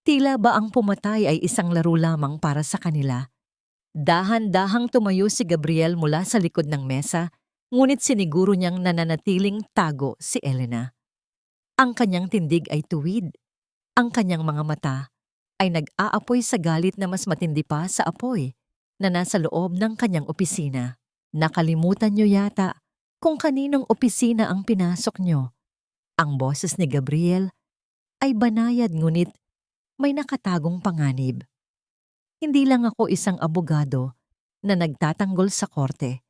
Tila ba ang pumatay ay isang laro lamang para sa kanila. Dahan-dahang tumayo si Gabriel mula sa likod ng mesa, ngunit siniguro niyang nananatiling tago si Elena. Ang kanyang tindig ay tuwid. Ang kanyang mga mata ay nag-aapoy sa galit na mas matindi pa sa apoy na nasa loob ng kanyang opisina. Nakalimutan niyo yata kung kaninong opisina ang pinasok niyo. Ang boses ni Gabriel ay banayad ngunit may nakatagong panganib. Hindi lang ako isang abogado na nagtatanggol sa korte.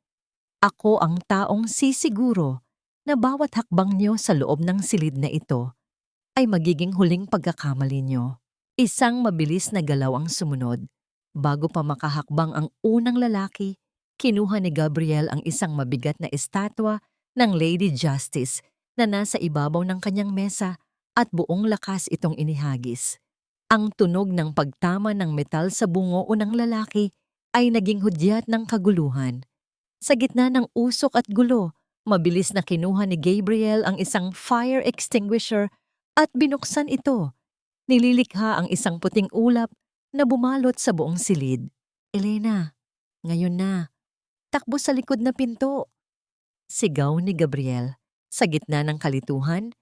Ako ang taong sisiguro na bawat hakbang niyo sa loob ng silid na ito ay magiging huling pagkakamali niyo. Isang mabilis na galaw ang sumunod. Bago pa makahakbang ang unang lalaki, kinuha ni Gabriel ang isang mabigat na estatwa ng Lady Justice na nasa ibabaw ng kanyang mesa at buong lakas itong inihagis. Ang tunog ng pagtama ng metal sa bungo ng lalaki ay naging hudyat ng kaguluhan. Sa gitna ng usok at gulo, mabilis na kinuha ni Gabriel ang isang fire extinguisher at binuksan ito. Nililikha ang isang puting ulap na bumalot sa buong silid. Elena, ngayon na. Takbo sa likod na pinto. Sigaw ni Gabriel. Sa gitna ng kalituhan,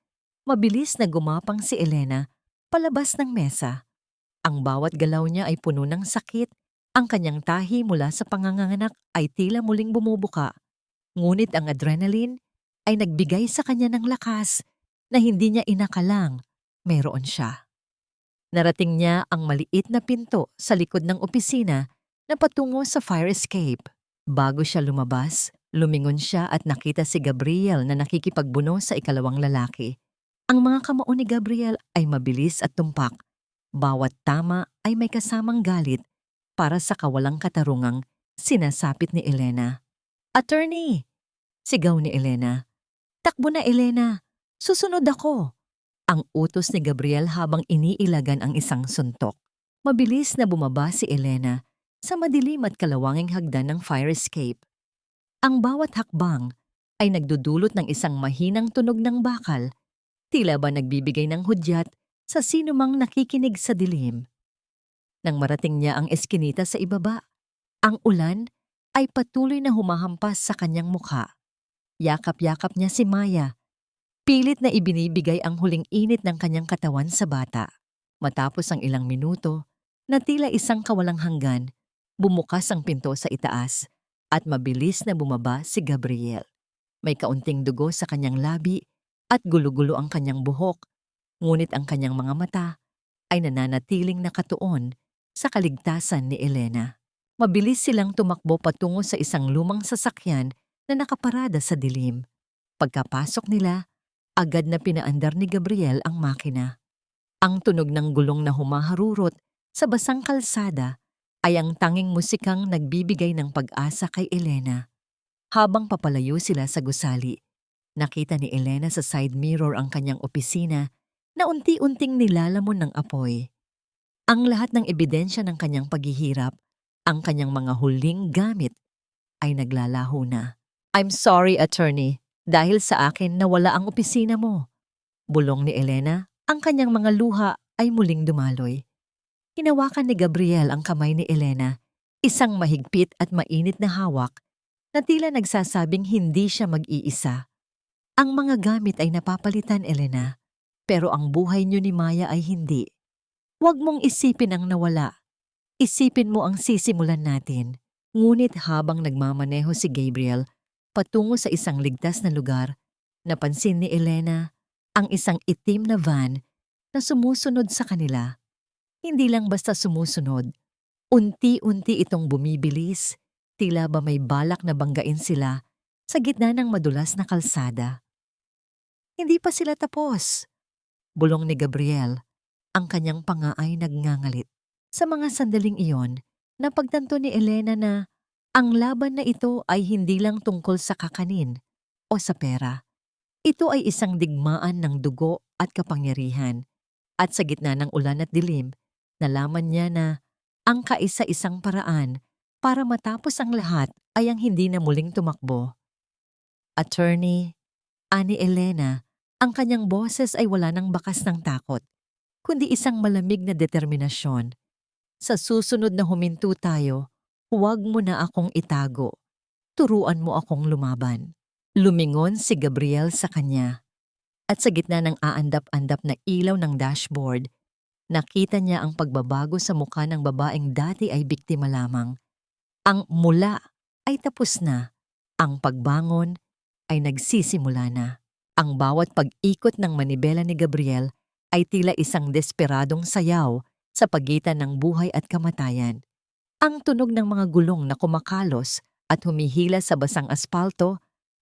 mabilis na gumapang si Elena palabas ng mesa. Ang bawat galaw niya ay puno ng sakit. Ang kanyang tahi mula sa panganganak ay tila muling bumubuka. Ngunit ang adrenaline ay nagbigay sa kanya ng lakas na hindi niya inakalang meron siya. Narating niya ang maliit na pinto sa likod ng opisina na patungo sa fire escape. Bago siya lumabas, lumingon siya at nakita si Gabriel na nakikipagbuno sa ikalawang lalaki. Ang mga kamao ni Gabriel ay mabilis at tumpak. Bawat tama ay may kasamang galit para sa kawalang katarungang sinasapit ni Elena. Attorney! Sigaw ni Elena. Takbo na, Elena! Susunod ako! Ang utos ni Gabriel habang iniilagan ang isang suntok. Mabilis na bumaba si Elena sa madilim at kalawanging hagdan ng fire escape. Ang bawat hakbang ay nagdudulot ng isang mahinang tunog ng bakal, tila ba nagbibigay ng hudyat sa sinumang nakikinig sa dilim. Nang marating niya ang eskinita sa ibaba, ang ulan ay patuloy na humahampas sa kanyang mukha. Yakap-yakap niya si Maya. Pilit na ibinibigay ang huling init ng kanyang katawan sa bata. Matapos ang ilang minuto, na tila isang kawalang hanggan, bumukas ang pinto sa itaas at mabilis na bumaba si Gabriel. May kaunting dugo sa kanyang labi at gulo-gulo ang kanyang buhok, ngunit ang kanyang mga mata ay nananatiling nakatuon sa kaligtasan ni Elena. Mabilis silang tumakbo patungo sa isang lumang sasakyan na nakaparada sa dilim. Pagkapasok nila, agad na pinaandar ni Gabriel ang makina. Ang tunog ng gulong na humaharurot sa basang kalsada ay ang tanging musikang nagbibigay ng pag-asa kay Elena. Habang papalayo sila sa gusali, nakita ni Elena sa side mirror ang kanyang opisina na unti-unting nilalamon ng apoy. Ang lahat ng ebidensya ng kanyang paghihirap, ang kanyang mga huling gamit, ay naglalaho na. "I'm sorry, attorney, dahil sa akin nawala ang opisina mo." Bulong ni Elena, ang kanyang mga luha ay muling dumaloy. Hinawakan ni Gabriel ang kamay ni Elena, isang mahigpit at mainit na hawak na tila nagsasabing hindi siya mag-iisa. "Ang mga gamit ay napapalitan, Elena, pero ang buhay niyo ni Maya ay hindi. Huwag mong isipin ang nawala. Isipin mo ang sisimulan natin." Ngunit habang nagmamaneho si Gabriel patungo sa isang ligtas na lugar, napansin ni Elena ang isang itim na van na sumusunod sa kanila. Hindi lang basta sumusunod, unti-unti itong bumibilis, tila ba may balak na banggain sila sa gitna ng madulas na kalsada. "Hindi pa sila tapos," bulong ni Gabriel, ang kanyang panga ay nagngangalit. Sa mga sandaling iyon, napagtanto ni Elena na ang laban na ito ay hindi lang tungkol sa kakanin o sa pera. Ito ay isang digmaan ng dugo at kapangyarihan. At sa gitna ng ulan at dilim, nalaman niya na ang kaisa-isang paraan para matapos ang lahat ay ang hindi na muling tumakbo. "Attorney," ani Elena, ang kanyang boses ay wala ng bakas ng takot, kundi isang malamig na determinasyon. "Sa susunod na huminto tayo, huwag mo na akong itago. Turuan mo akong lumaban." Lumingon si Gabriel sa kanya. At sa gitna ng aandap-andap na ilaw ng dashboard, nakita niya ang pagbabago sa mukha ng babaeng dati ay biktima lamang. Ang mula ay tapos na. Ang pagbangon ay nagsisimula na. Ang bawat pag-ikot ng manibela ni Gabriel ay tila isang desperadong sayaw sa pagitan ng buhay at kamatayan. Ang tunog ng mga gulong na kumakalos at humihila sa basang aspalto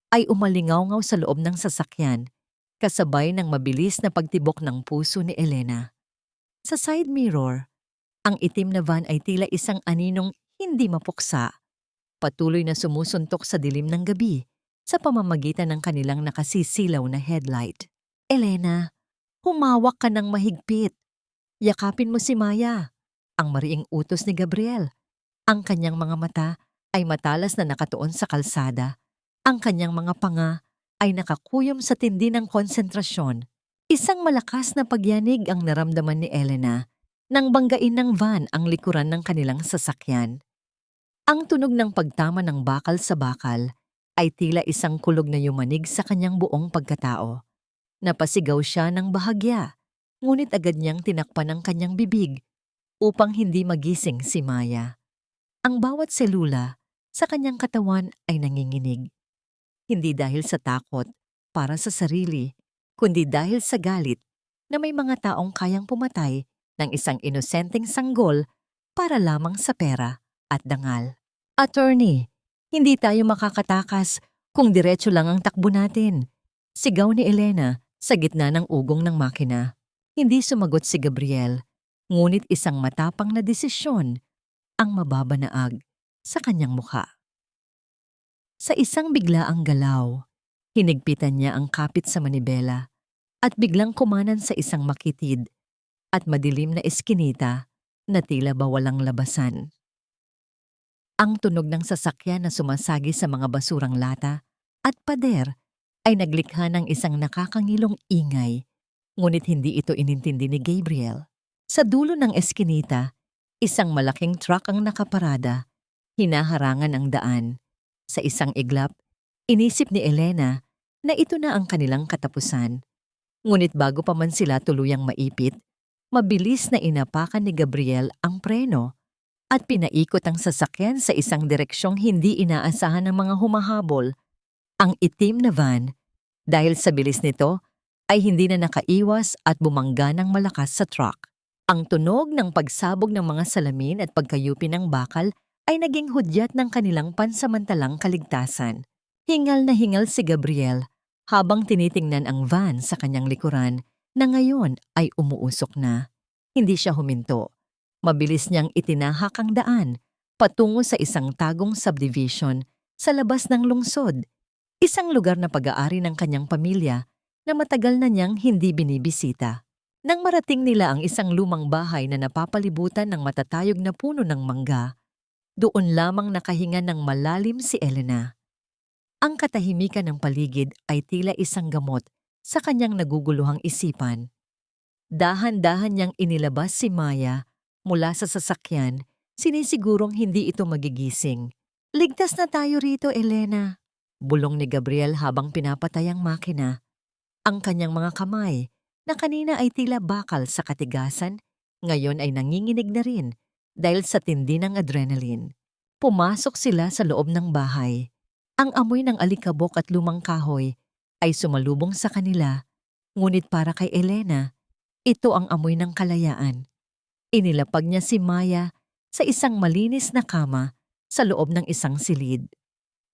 ay umalingaw-ngaw sa loob ng sasakyan, kasabay ng mabilis na pagtibok ng puso ni Elena. Sa side mirror, ang itim na van ay tila isang aninong hindi mapuksa, patuloy na sumusuntok sa dilim ng gabi sa pamamagitan ng kanilang nakasisilaw na headlight. "Elena, humawak ka ng mahigpit. Yakapin mo si Maya," ang mariing utos ni Gabriel. Ang kanyang mga mata ay matalas na nakatuon sa kalsada. Ang kanyang mga panga ay nakakuyom sa tindi ng konsentrasyon. Isang malakas na pagyanig ang naramdaman ni Elena nang banggain ng van ang likuran ng kanilang sasakyan. Ang tunog ng pagtama ng bakal sa bakal ay tila isang kulog na yumanig sa kanyang buong pagkatao. Napasigaw siya ng bahagya, ngunit agad niyang tinakpan ang kanyang bibig upang hindi magising si Maya. Ang bawat selula sa kanyang katawan ay nanginginig. Hindi dahil sa takot para sa sarili, kundi dahil sa galit na may mga taong kayang pumatay ng isang inosenteng sanggol para lamang sa pera at dangal. "Attorney, hindi tayo makakatakas kung diretso lang ang takbo natin," sigaw ni Elena sa gitna ng ugong ng makina. Hindi sumagot si Gabriel, ngunit isang matapang na desisyon ang mababanaag sa kanyang mukha. Sa isang biglaang galaw, hinigpitan niya ang kapit sa manibela at biglang kumanan sa isang makitid at madilim na eskinita na tila ba walang labasan. Ang tunog ng sasakyan na sumasagi sa mga basurang lata at pader ay naglikha ng isang nakakangilong ingay, ngunit hindi ito inintindi ni Gabriel. Sa dulo ng eskinita, isang malaking truck ang nakaparada, hinaharangan ang daan. Sa isang iglap, inisip ni Elena na ito na ang kanilang katapusan. Ngunit bago pa man sila tuluyang maipit, mabilis na inapakan ni Gabriel ang preno at pinaikot ang sasakyan sa isang direksyong hindi inaasahan ng mga humahabol. Ang itim na van, dahil sa bilis nito, ay hindi na nakaiwas at bumangga ng malakas sa truck. Ang tunog ng pagsabog ng mga salamin at pagkayupi ng bakal ay naging hudyat ng kanilang pansamantalang kaligtasan. Hingal na hingal si Gabriel habang tinitingnan ang van sa kanyang likuran na ngayon ay umuusok na. Hindi siya huminto. Mabilis niyang itinahak ang daan patungo sa isang tagong subdivision sa labas ng lungsod, isang lugar na pag-aari ng kanyang pamilya na matagal na niyang hindi binibisita. Nang marating nila ang isang lumang bahay na napapalibutan ng matatayog na puno ng mangga, doon lamang nakahinga ng malalim si Elena. Ang katahimikan ng paligid ay tila isang gamot sa kanyang naguguluhang isipan. Dahan-dahan niyang inilabas si Maya mula sa sasakyan, sinisigurong hindi ito magigising. "Ligtas na tayo rito, Elena," bulong ni Gabriel habang pinapatay ang makina. Ang kanyang mga kamay, na kanina ay tila bakal sa katigasan, ngayon ay nanginginig na rin dahil sa tindi ng adrenaline. Pumasok sila sa loob ng bahay. Ang amoy ng alikabok at lumang kahoy ay sumalubong sa kanila, ngunit para kay Elena, ito ang amoy ng kalayaan. Inilapag niya si Maya sa isang malinis na kama sa loob ng isang silid.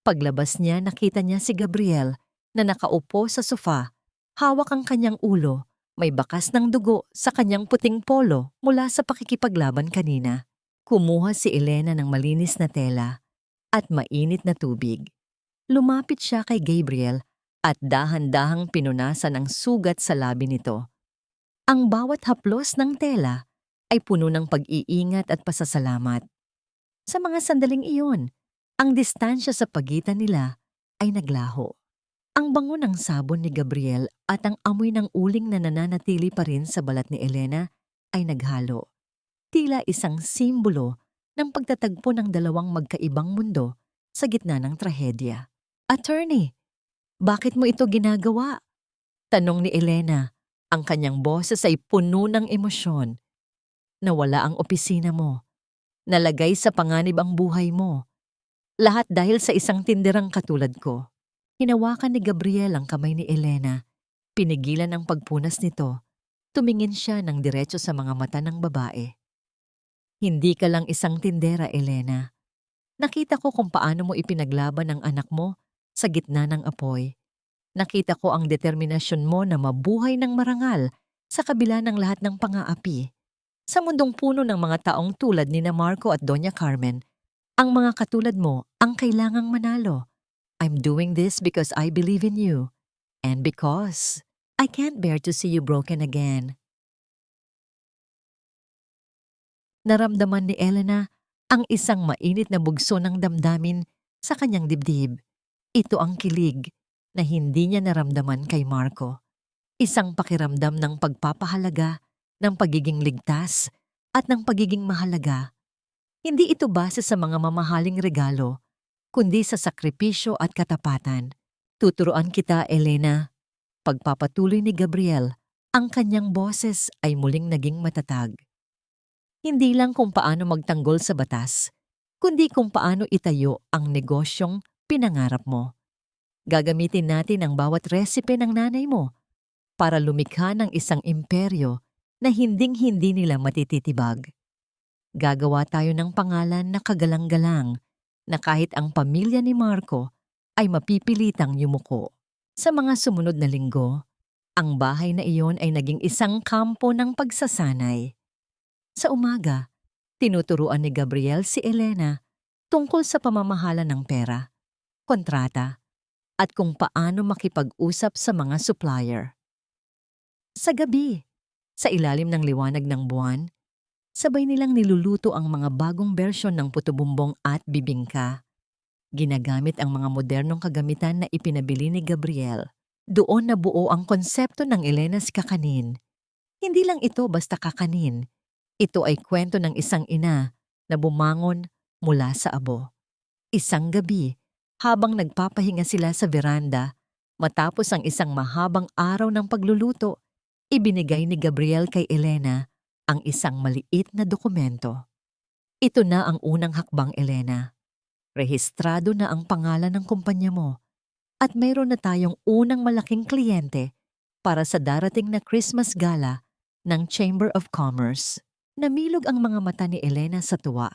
Paglabas niya, nakita niya si Gabriel na nakaupo sa sofa, hawak ang kanyang ulo. May bakas ng dugo sa kanyang puting polo mula sa pakikipaglaban kanina. Kumuha si Elena ng malinis na tela at mainit na tubig. Lumapit siya kay Gabriel at dahan-dahang pinunasan ang sugat sa labi nito. Ang bawat haplos ng tela ay puno ng pag-iingat at pasasalamat. Sa mga sandaling iyon, ang distansya sa pagitan nila ay naglaho. Ang bango ng sabon ni Gabriel at ang amoy ng uling na nananatili pa rin sa balat ni Elena ay naghalo. Tila isang simbolo ng pagtatagpo ng dalawang magkaibang mundo sa gitna ng trahedya. "Attorney, bakit mo ito ginagawa?" tanong ni Elena. Ang kanyang boses ay puno ng emosyon. "Nawala ang opisina mo. Nalagay sa panganib ang buhay mo. Lahat dahil sa isang tinderang katulad ko." Hinawakan ni Gabriel ang kamay ni Elena. Pinigilan ang pagpunas nito. Tumingin siya ng diretso sa mga mata ng babae. "Hindi ka lang isang tindera, Elena. Nakita ko kung paano mo ipinaglaban ang anak mo sa gitna ng apoy. Nakita ko ang determinasyon mo na mabuhay ng marangal sa kabila ng lahat ng pang-aapi. Sa mundong puno ng mga taong tulad ni Marco at Doña Carmen, ang mga katulad mo ang kailangang manalo. I'm doing this because I believe in you, and because I can't bear to see you broken again." Naramdaman ni Elena ang isang mainit na bugso ng damdamin sa kanyang dibdib. Ito ang kilig na hindi niya naramdaman kay Marco. Isang pakiramdam ng pagpapahalaga, ng pagiging ligtas, at ng pagiging mahalaga. Hindi ito base sa mga mamahaling regalo, kundi sa sakripisyo at katapatan. "Tuturuan kita, Elena." Pagpapatuloy ni Gabriel, ang kanyang boses ay muling naging matatag. Hindi lang kung paano magtanggol sa batas, kundi kung paano itayo ang negosyong pinangarap mo. Gagamitin natin ang bawat resipe ng nanay mo para lumikha ng isang imperyo na hinding-hindi nila matititibag. Gagawa tayo ng pangalan na kagalang-galang na kahit ang pamilya ni Marco ay mapipilitang yumuko. Sa mga sumunod na linggo, ang bahay na iyon ay naging isang kampo ng pagsasanay. Sa umaga, tinuturuan ni Gabriel si Elena tungkol sa pamamahala ng pera, kontrata, at kung paano makipag-usap sa mga supplier. Sa gabi, sa ilalim ng liwanag ng buwan, Sabay nilang niluluto ang mga bagong bersyon ng puto bumbong at bibingka. Ginagamit ang mga modernong kagamitan na ipinabili ni Gabriel. Doon nabuo ang konsepto ng Elena's Kakanin. Hindi lang ito basta kakanin. Ito ay kwento ng isang ina na bumangon mula sa abo. Isang gabi, habang nagpapahinga sila sa veranda, matapos ang isang mahabang araw ng pagluluto, ibinigay ni Gabriel kay Elena ang isang maliit na dokumento. Ito na ang unang hakbang, Elena. Rehistrado na ang pangalan ng kumpanya mo at mayroon na tayong unang malaking kliyente para sa darating na Christmas gala ng Chamber of Commerce. Namilog ang mga mata ni Elena sa tuwa.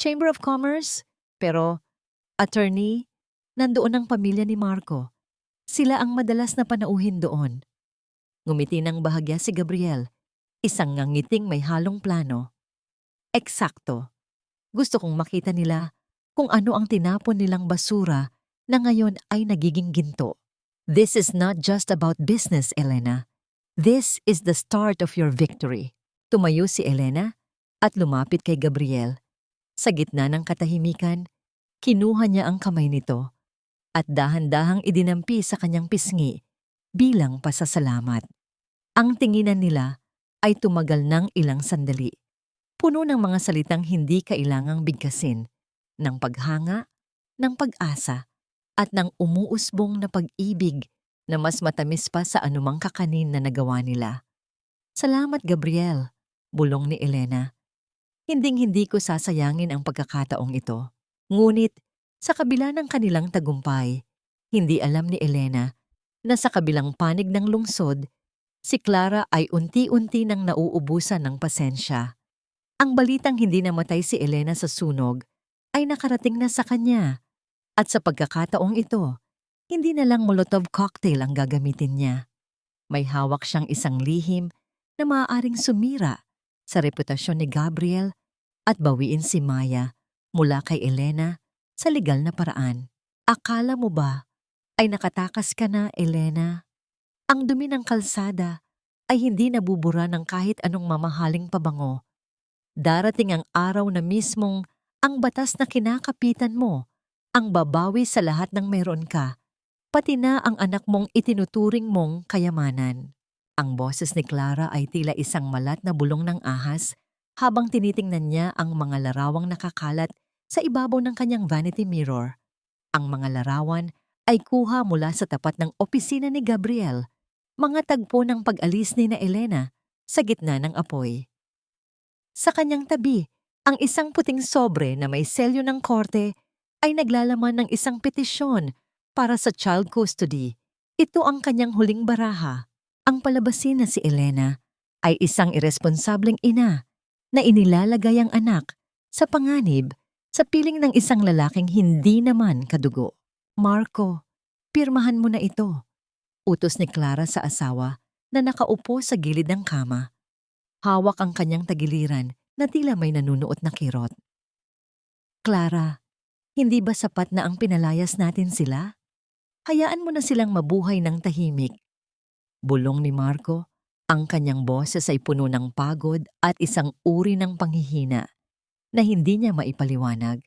Chamber of Commerce? Pero, attorney, nandoon ang pamilya ni Marco. Sila ang madalas na panauhin doon. Ngumiti ng bahagya si Gabriel, isang ngangiting may halong plano. Eksakto. Gusto kong makita nila kung ano ang tinapon nilang basura na ngayon ay nagiging ginto. This is not just about business, Elena. This is the start of your victory. Tumayo si Elena at lumapit kay Gabriel. Sa gitna ng katahimikan, kinuha niya ang kamay nito at dahan-dahang idinampi sa kanyang pisngi bilang pasasalamat. Ang tinginan nila ay tumagal ng ilang sandali. Puno ng mga salitang hindi kailangang bigkasin, ng paghanga, ng pag-asa, at ng umuusbong na pag-ibig na mas matamis pa sa anumang kakanin na nagawa nila. Salamat, Gabriel, bulong ni Elena. Hinding-hindi ko sasayangin ang pagkakataong ito. Ngunit, sa kabila ng kanilang tagumpay, hindi alam ni Elena na sa kabilang panig ng lungsod, si Clara ay unti-unti nang nauubusan ng pasensya. Ang balitang hindi namatay si Elena sa sunog ay nakarating na sa kanya. At sa pagkakataong ito, hindi na lang Molotov cocktail ang gagamitin niya. May hawak siyang isang lihim na maaaring sumira sa reputasyon ni Gabriel at bawiin si Maya mula kay Elena sa legal na paraan. Akala mo ba ay nakatakas ka na, Elena? Ang dumi ng kalsada ay hindi nabubura ng kahit anong mamahaling pabango. Darating ang araw na mismong ang batas na kinakapitan mo ang babawi sa lahat ng meron ka, pati na ang anak mong itinuturing mong kayamanan. Ang boses ni Clara ay tila isang malat na bulong ng ahas habang tinitingnan niya ang mga larawang nakakalat sa ibabaw ng kanyang vanity mirror. Ang mga larawan ay kuha mula sa tapat ng opisina ni Gabriel, mga tagpo ng pag-alis ni na Elena sa gitna ng apoy. Sa kanyang tabi, ang isang puting sobre na may selyo ng korte ay naglalaman ng isang petisyon para sa child custody. Ito ang kanyang huling baraha. Ang palabasin na si Elena ay isang irresponsableng ina na inilalagay ang anak sa panganib sa piling ng isang lalaking hindi naman kadugo. Marco, pirmahan mo na ito. Utos ni Clara sa asawa na nakaupo sa gilid ng kama. Hawak ang kanyang tagiliran na tila may nanunuot na kirot. Clara, hindi ba sapat na ang pinalayas natin sila? Hayaan mo na silang mabuhay ng tahimik. Bulong ni Marco, ang kanyang boses ay puno ng pagod at isang uri ng panghihina na hindi niya maipaliwanag.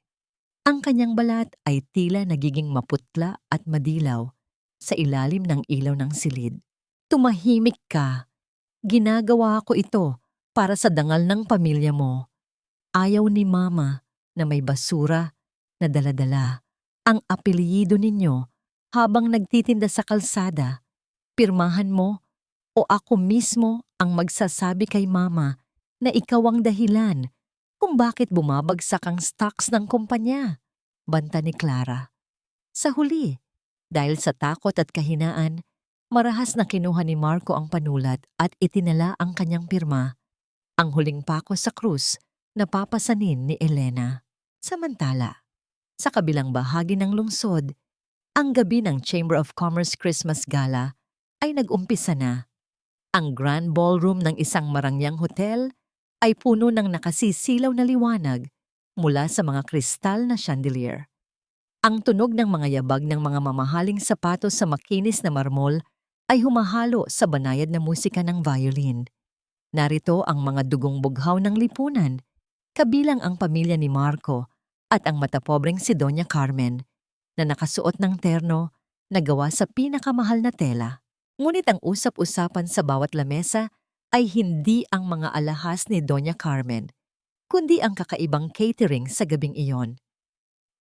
Ang kanyang balat ay tila nagiging maputla at madilaw sa ilalim ng ilaw ng silid. Tumahimik ka. Ginagawa ko ito para sa dangal ng pamilya mo. Ayaw ni Mama na may basura na daladala ang apelyido ninyo habang nagtitinda sa kalsada. Pirmahan mo o ako mismo ang magsasabi kay Mama na ikaw ang dahilan kung bakit bumabagsak ang stocks ng kumpanya, banta ni Clara. Sa huli, dahil sa takot at kahinaan, marahas na kinuha ni Marco ang panulat at itinala ang kanyang pirma, ang huling pako sa krus na papasanin ni Elena. Samantala, sa kabilang bahagi ng lungsod, ang gabi ng Chamber of Commerce Christmas Gala ay nag-umpisa na. Ang grand ballroom ng isang marangyang hotel ay puno ng nakasisilaw na liwanag mula sa mga kristal na chandelier. Ang tunog ng mga yabag ng mga mamahaling sapatos sa makinis na marmol ay humahalo sa banayad na musika ng violin. Narito ang mga dugong bughaw ng lipunan, kabilang ang pamilya ni Marco at ang matapobreng si Doña Carmen na nakasuot ng terno na gawa sa pinakamahal na tela. Ngunit ang usap-usapan sa bawat lamesa ay hindi ang mga alahas ni Doña Carmen, kundi ang kakaibang catering sa gabing iyon.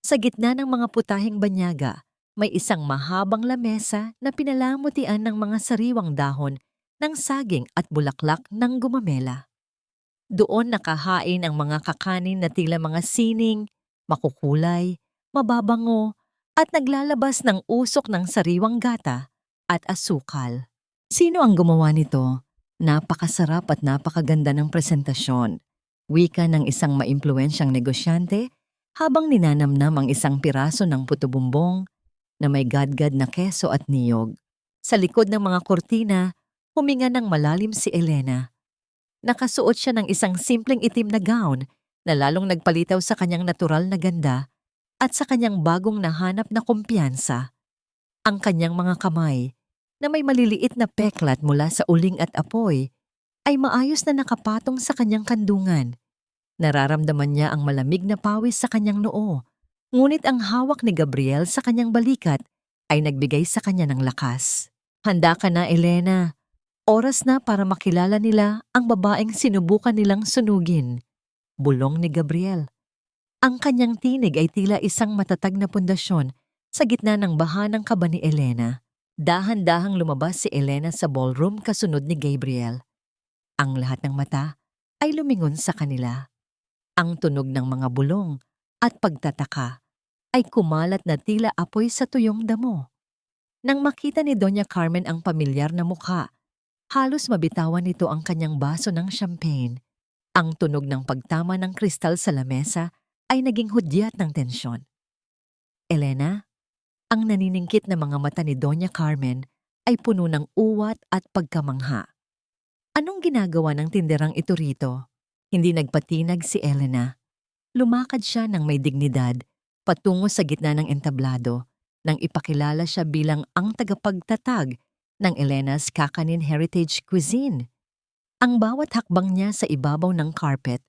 Sa gitna ng mga putahing banyaga, may isang mahabang lamesa na pinalamutian ng mga sariwang dahon ng saging at bulaklak ng gumamela. Doon nakahain ang mga kakanin na tila mga sining, makukulay, mababango, at naglalabas ng usok ng sariwang gata at asukal. Sino ang gumawa nito? Napakasarap at napakaganda ng presentasyon. Wika ng isang maimpluwensyang negosyante habang ninanamnam ang isang piraso ng puto bumbong na may gadgad na keso at niyog. Sa likod ng mga kurtina, huminga ng malalim si Elena. Nakasuot siya ng isang simpleng itim na gown na lalong nagpalitaw sa kanyang natural na ganda at sa kanyang bagong nahanap na kumpiyansa. Ang kanyang mga kamay, na may maliliit na peklat mula sa uling at apoy, ay maayos na nakapatong sa kanyang kandungan. Nararamdaman niya ang malamig na pawis sa kanyang noo, ngunit ang hawak ni Gabriel sa kanyang balikat ay nagbigay sa kanya ng lakas. Handa ka na, Elena. Oras na para makilala nila ang babaeng sinubukan nilang sunugin. Bulong ni Gabriel. Ang kanyang tinig ay tila isang matatag na pundasyon sa gitna ng baha ng kaba ni Elena. Dahan-dahang lumabas si Elena sa ballroom kasunod ni Gabriel. Ang lahat ng mata ay lumingon sa kanila. Ang tunog ng mga bulong at pagtataka ay kumalat na tila apoy sa tuyong damo. Nang makita ni Doña Carmen ang pamilyar na mukha, halos mabitawan nito ang kanyang baso ng champagne. Ang tunog ng pagtama ng kristal sa lamesa ay naging hudyat ng tensyon. Elena, ang naniningkit na mga mata ni Doña Carmen ay puno ng uwat at pagkamangha. Anong ginagawa ng tinderang ito rito? Hindi nagpatinag si Elena. Lumakad siya ng may dignidad patungo sa gitna ng entablado nang ipakilala siya bilang ang tagapagtatag ng Elena's Kakanin Heritage Cuisine. Ang bawat hakbang niya sa ibabaw ng carpet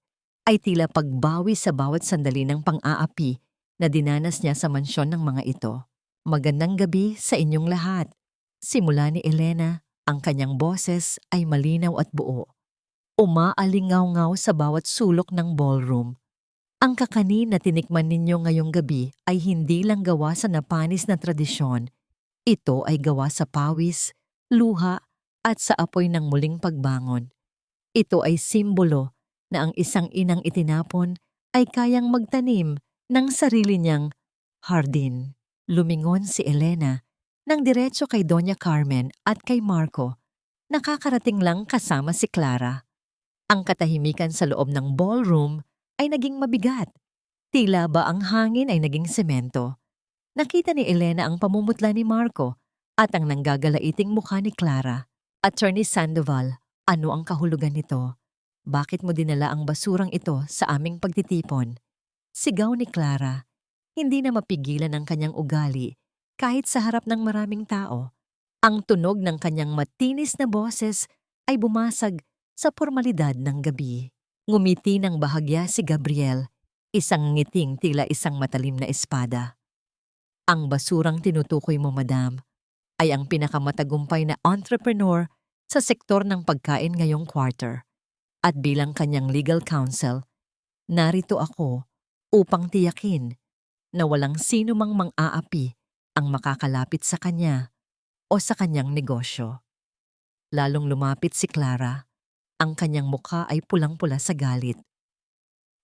ay tila pagbawi sa bawat sandali ng pang-aapi na dinanas niya sa mansyon ng mga ito. Magandang gabi sa inyong lahat. Simula ni Elena, ang kanyang boses ay malinaw at buo. Umaalingaw-ngaw sa bawat sulok ng ballroom. Ang kakanin na tinikman ninyo ngayong gabi ay hindi lang gawa sa napanis na tradisyon. Ito ay gawa sa pawis, luha, at sa apoy ng muling pagbangon. Ito ay simbolo na ang isang inang itinapon ay kayang magtanim ng sarili niyang hardin. Lumingon si Elena nang diretso kay Doña Carmen at kay Marco. Nakakarating lang kasama si Clara. Ang katahimikan sa loob ng ballroom ay naging mabigat. Tila ba ang hangin ay naging semento. Nakita ni Elena ang pamumutla ni Marco at ang nanggagalaiting mukha ni Clara. Attorney Sandoval, ano ang kahulugan nito? Bakit mo dinala ang basurang ito sa aming pagtitipon? Sigaw ni Clara. Hindi na mapigilan ang kanyang ugali kahit sa harap ng maraming tao. Ang tunog ng kanyang matinis na boses ay bumasag sa pormalidad ng gabi. Ngumiti ng bahagya si Gabriel, isang ngiting tila isang matalim na espada. Ang basurang tinutukoy mo, madam, ay ang pinakamatagumpay na entrepreneur sa sektor ng pagkain ngayong quarter. At bilang kanyang legal counsel, narito ako upang tiyakin na walang sino mang mang-aapi ang makakalapit sa kanya o sa kanyang negosyo. Lalong lumapit si Clara, ang kanyang mukha ay pulang-pula sa galit.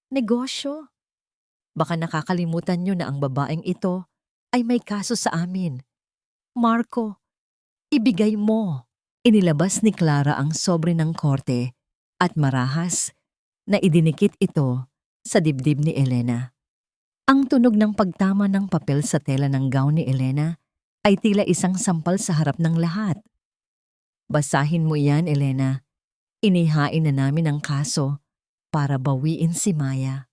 Negosyo? Baka nakakalimutan niyo na ang babaeng ito ay may kaso sa amin. Marco, ibigay mo. Inilabas ni Clara ang sobre ng korte at marahas na idinikit ito sa dibdib ni Elena. Ang tunog ng pagtama ng papel sa tela ng gown ni Elena ay tila isang sampal sa harap ng lahat. Basahin mo yan, Elena. Inihain na namin ang kaso para bawiin si Maya.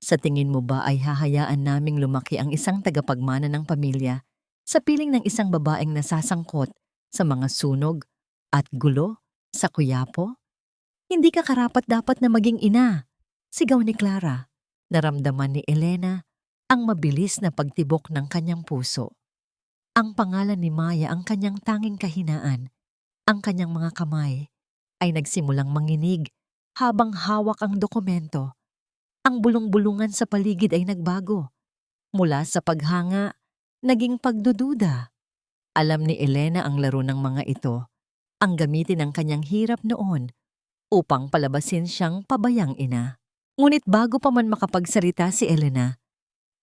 Sa tingin mo ba ay hahayaan naming lumaki ang isang tagapagmana ng pamilya sa piling ng isang babaeng nasasangkot sa mga sunog at gulo sa Quiapo? Hindi ka karapat-dapat na maging ina, sigaw ni Clara. Naramdaman ni Elena ang mabilis na pagtibok ng kanyang puso. Ang pangalan ni Maya ang kanyang tanging kahinaan. Ang kanyang mga kamay ay nagsimulang manginig habang hawak ang dokumento. Ang bulong-bulungan sa paligid ay nagbago. Mula sa paghanga, naging pagdududa. Alam ni Elena ang laro ng mga ito. Ang gamitin ng kanyang hirap noon upang palabasin siyang pabayang ina. Ngunit bago pa man makapagsalita si Elena,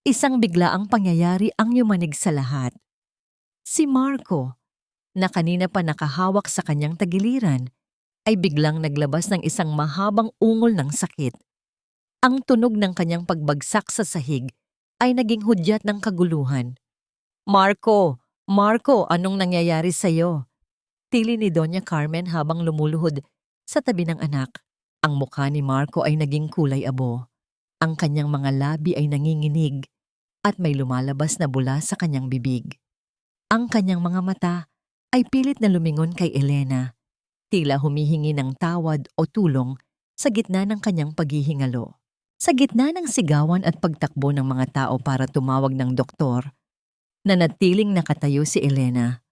isang biglaang pangyayari ang yumanig sa lahat. Si Marco, na kanina pa nakahawak sa kanyang tagiliran, ay biglang naglabas ng isang mahabang ungol ng sakit. Ang tunog ng kanyang pagbagsak sa sahig ay naging hudyat ng kaguluhan. Marco! Marco! Anong nangyayari sa'yo? Tili ni Doña Carmen habang lumuluhod sa tabi ng anak. Ang mukha ni Marco ay naging kulay abo. Ang kanyang mga labi ay nanginginig at may lumalabas na bula sa kanyang bibig. Ang kanyang mga mata ay pilit na lumingon kay Elena, tila humihingi ng tawad o tulong sa gitna ng kanyang paghihingalo. Sa gitna ng sigawan at pagtakbo ng mga tao para tumawag ng doktor, nanatiling nakatayo si Elena.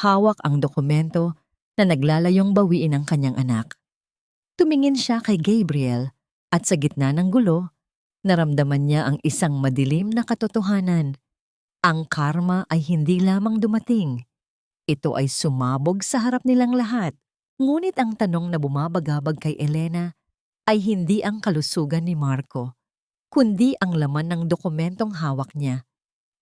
Hawak ang dokumento na naglalayong bawiin ang kanyang anak. Tumingin siya kay Gabriel at sa gitna ng gulo, naramdaman niya ang isang madilim na katotohanan. Ang karma ay hindi lamang dumating. Ito ay sumabog sa harap nilang lahat. Ngunit ang tanong na bumabagabag kay Elena ay hindi ang kalusugan ni Marco, kundi ang laman ng dokumentong hawak niya.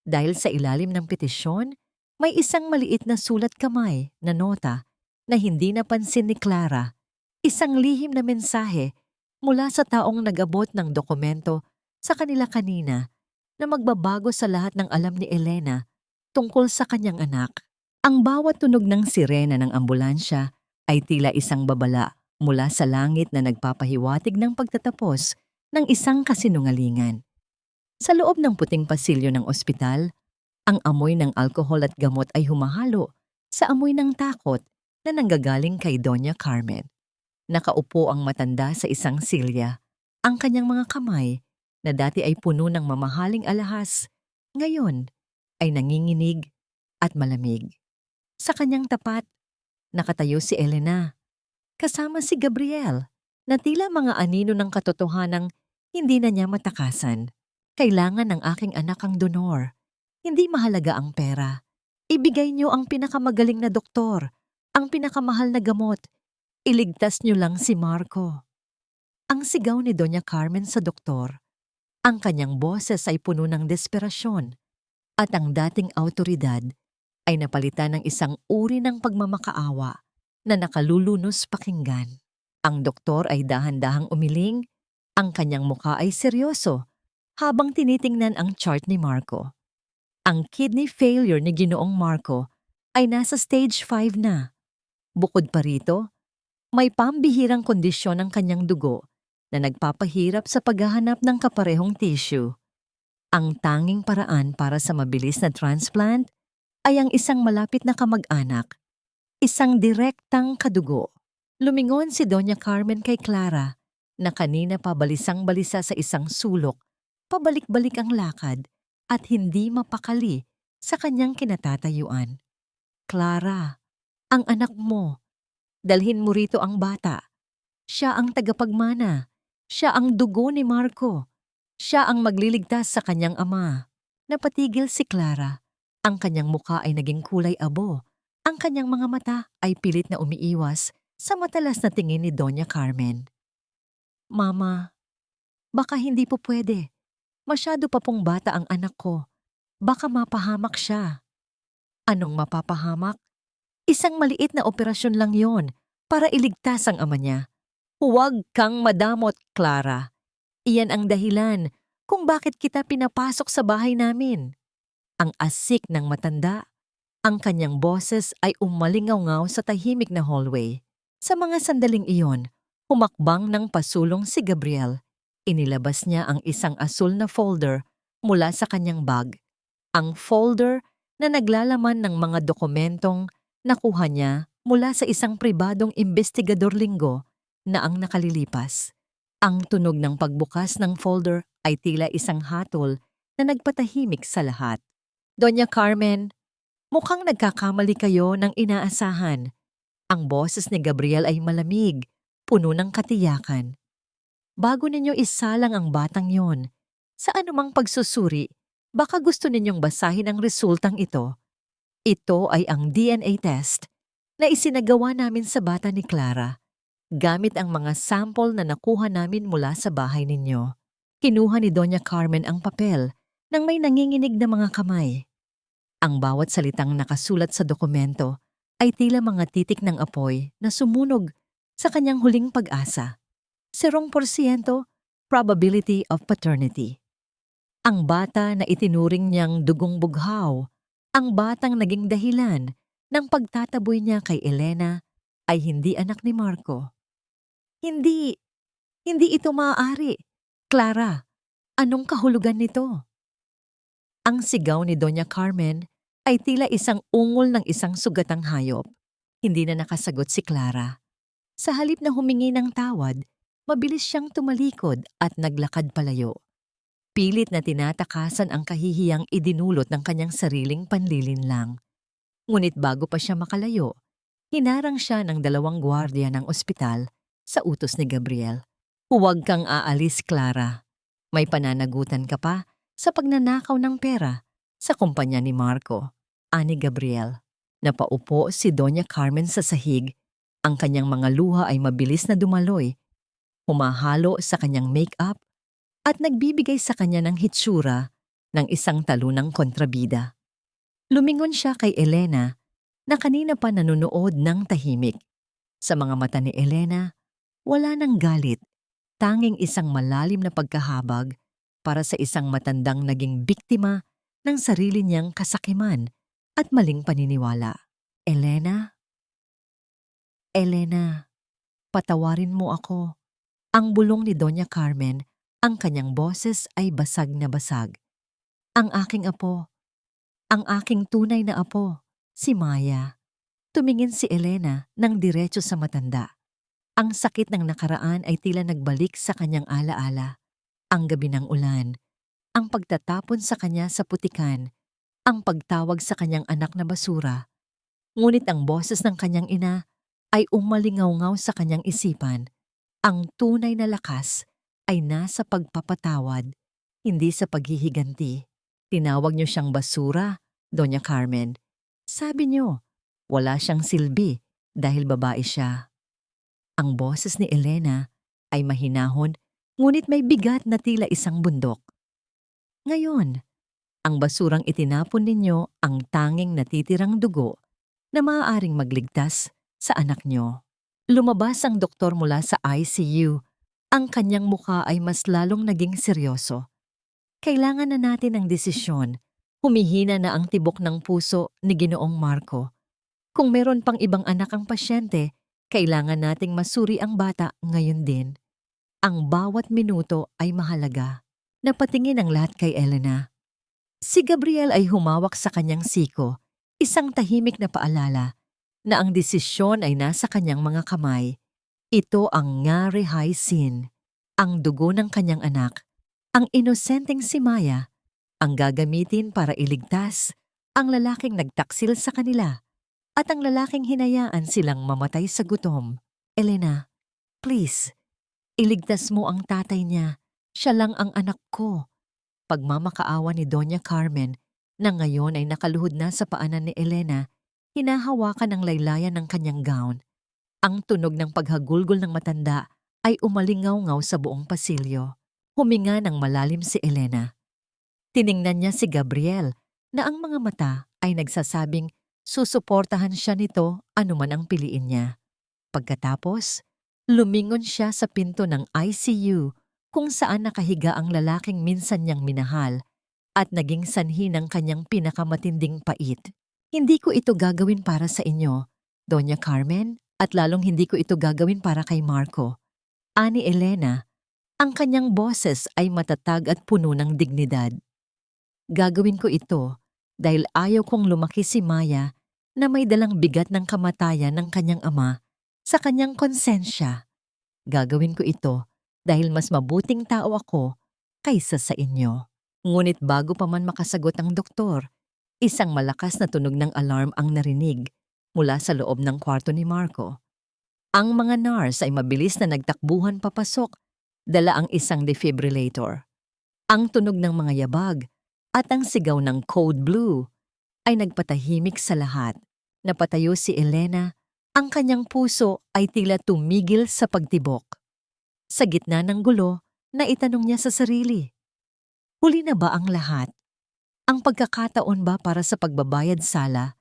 Dahil sa ilalim ng petisyon, may isang maliit na sulat kamay na nota na hindi napansin ni Clara. Isang lihim na mensahe mula sa taong nag-abot ng dokumento sa kanila kanina na magbabago sa lahat ng alam ni Elena tungkol sa kanyang anak. Ang bawat tunog ng sirena ng ambulansya ay tila isang babala mula sa langit na nagpapahiwatig ng pagtatapos ng isang kasinungalingan. Sa loob ng puting pasilyo ng ospital, ang amoy ng alkohol at gamot ay humahalo sa amoy ng takot na nanggagaling kay Doña Carmen. Nakaupo ang matanda sa isang silya. Ang kanyang mga kamay, na dati ay puno ng mamahaling alahas, ngayon ay nanginginig at malamig. Sa kanyang tapat, nakatayo si Elena, kasama si Gabriel, na tila mga anino ng katotohanang hindi na niya matakasan. Kailangan ng aking anak ang donor. Hindi mahalaga ang pera. Ibigay niyo ang pinakamagaling na doktor, ang pinakamahal na gamot. Iligtas niyo lang si Marco. Ang sigaw ni Doña Carmen sa doktor. Ang kanyang boses ay puno ng desperasyon at ang dating autoridad ay napalitan ng isang uri ng pagmamakaawa na nakalulunos pakinggan. Ang doktor ay dahan-dahang umiling, ang kanyang mukha ay seryoso habang tinitingnan ang chart ni Marco. Ang kidney failure ni Ginoong Marco ay nasa stage 5 na. Bukod pa rito, may pambihirang kondisyon ang kanyang dugo na nagpapahirap sa paghahanap ng kaparehong tissue. Ang tanging paraan para sa mabilis na transplant ay ang isang malapit na kamag-anak, isang direktang kadugo. Lumingon si Doña Carmen kay Clara na kanina pa balisang-balisa sa isang sulok, pabalik-balik ang lakad at hindi mapakali sa kanyang kinatatayuan. Clara, ang anak mo. Dalhin mo rito ang bata. Siya ang tagapagmana. Siya ang dugo ni Marco. Siya ang magliligtas sa kanyang ama. Napatigil si Clara. Ang kanyang mukha ay naging kulay abo. Ang kanyang mga mata ay pilit na umiiwas sa matalas na tingin ni Doña Carmen. Mama, baka hindi po pwede. Masyado pa pong bata ang anak ko. Baka mapahamak siya. Anong mapapahamak? Isang maliit na operasyon lang yon para iligtas ang ama niya. Huwag kang madamot, Clara. Iyan ang dahilan kung bakit kita pinapasok sa bahay namin. Ang asik ng matanda, ang kanyang boses ay umalingaw-ngaw sa tahimik na hallway. Sa mga sandaling iyon, humakbang ng pasulong si Gabriel. Inilabas niya ang isang asul na folder mula sa kanyang bag. Ang folder na naglalaman ng mga dokumentong nakuha niya mula sa isang pribadong investigador linggo na ang nakalilipas. Ang tunog ng pagbukas ng folder ay tila isang hatol na nagpatahimik sa lahat. Doña Carmen, mukhang nagkakamali kayo ng inaasahan. Ang boses ni Gabriel ay malamig, puno ng katiyakan. Bago ninyo isalang ang batang yon, sa anumang pagsusuri, baka gusto ninyong basahin ang resultang ito. Ito ay ang DNA test na isinagawa namin sa bata ni Clara, gamit ang mga sample na nakuha namin mula sa bahay ninyo. Kinuha ni Doña Carmen ang papel nang may nanginginig na mga kamay. Ang bawat salitang nakasulat sa dokumento ay tila mga titik ng apoy na sumunog sa kanyang huling pag-asa. 0% probability of paternity. Ang bata na itinuring niyang dugong bughaw, ang batang naging dahilan ng pagtataboy niya kay Elena ay hindi anak ni Marco. Hindi ito maaari. Clara, anong kahulugan nito? Ang sigaw ni Doña Carmen ay tila isang ungol ng isang sugatang hayop. Hindi na nakasagot si Clara. Sa halip na humingi ng tawad, mabilis siyang tumalikod at naglakad palayo. Pilit na tinatakasan ang kahihiyang idinulot ng kanyang sariling panlilinlang. Ngunit bago pa siya makalayo, hinarang siya ng 2 gwardiya ng ospital sa utos ni Gabriel. Huwag kang aalis, Clara. May pananagutan ka pa sa pagnanakaw ng pera sa kumpanya ni Marco, ani Gabriel. Napaupo si Doña Carmen sa sahig. Ang kanyang mga luha ay mabilis na dumaloy, humahalo sa kanyang make-up at nagbibigay sa kanya ng hitsura ng isang talunang kontrabida. Lumingon siya kay Elena na kanina pa nanonood ng tahimik. Sa mga mata ni Elena, wala nang galit, tanging isang malalim na pagkahabag para sa isang matandang naging biktima ng sarili niyang kasakiman at maling paniniwala. Elena, patawarin mo ako. Ang bulong ni Doña Carmen, ang kanyang boses ay basag na basag. Ang aking apo, ang aking tunay na apo, si Maya. Tumingin si Elena ng diretso sa matanda. Ang sakit ng nakaraan ay tila nagbalik sa kanyang alaala. Ang gabi ng ulan, ang pagtatapon sa kanya sa putikan, ang pagtawag sa kanyang anak na basura. Ngunit ang boses ng kanyang ina ay umalingaw-ngaw sa kanyang isipan. Ang tunay na lakas ay nasa pagpapatawad, hindi sa paghihiganti. Tinawag niyo siyang basura, Doña Carmen. Sabi niyo, wala siyang silbi dahil babae siya. Ang boses ni Elena ay mahinahon, ngunit may bigat na tila isang bundok. Ngayon, ang basurang itinapon ninyo ang tanging natitirang dugo na maaaring magligtas sa anak niyo. Lumabas ang doktor mula sa ICU. Ang kanyang mukha ay mas lalong naging seryoso. Kailangan na natin ng desisyon. Humihina na ang tibok ng puso ni Ginoong Marco. Kung meron pang ibang anak ang pasyente, kailangan nating masuri ang bata ngayon din. Ang bawat minuto ay mahalaga. Napatingin ang lahat kay Elena. Si Gabriel ay humawak sa kanyang siko, isang tahimik na paalala na ang desisyon ay nasa kanyang mga kamay. Ito ang ngari high sin, ang dugo ng kanyang anak, ang inosenteng si Maya, ang gagamitin para iligtas ang lalaking nagtaksil sa kanila at ang lalaking hinayaan silang mamatay sa gutom. Elena, please, iligtas mo ang tatay niya. Siya lang ang anak ko. Pagmamakaawa ni Doña Carmen na ngayon ay nakaluhod na sa paanan ni Elena, hinahawakan ng laylayan ng kanyang gown. Ang tunog ng paghagulgol ng matanda ay umalingaw-ngaw sa buong pasilyo. Huminga ng malalim si Elena. Tiningnan niya si Gabriel na ang mga mata ay nagsasabing susuportahan siya nito anuman ang piliin niya. Pagkatapos, lumingon siya sa pinto ng ICU kung saan nakahiga ang lalaking minsan niyang minahal at naging sanhi ng kanyang pinakamatinding pait. Hindi ko ito gagawin para sa inyo, Doña Carmen, at lalong hindi ko ito gagawin para kay Marco. Ani Elena, ang kanyang boses ay matatag at puno ng dignidad. Gagawin ko ito dahil ayaw kong lumaki si Maya na may dalang bigat ng kamatayan ng kanyang ama sa kanyang konsensya. Gagawin ko ito dahil mas mabuting tao ako kaysa sa inyo. Ngunit bago pa man makasagot ang doktor, isang malakas na tunog ng alarm ang narinig mula sa loob ng kwarto ni Marco. Ang mga nurse ay mabilis na nagtakbuhan papasok, dala ang isang defibrillator. Ang tunog ng mga yabag at ang sigaw ng Code Blue ay nagpatahimik sa lahat. Napatayo si Elena, ang kanyang puso ay tila tumigil sa pagtibok. Sa gitna ng gulo, naitanong niya sa sarili, huli na ba ang lahat? Ang pagkakataon ba para sa pagbabayad sala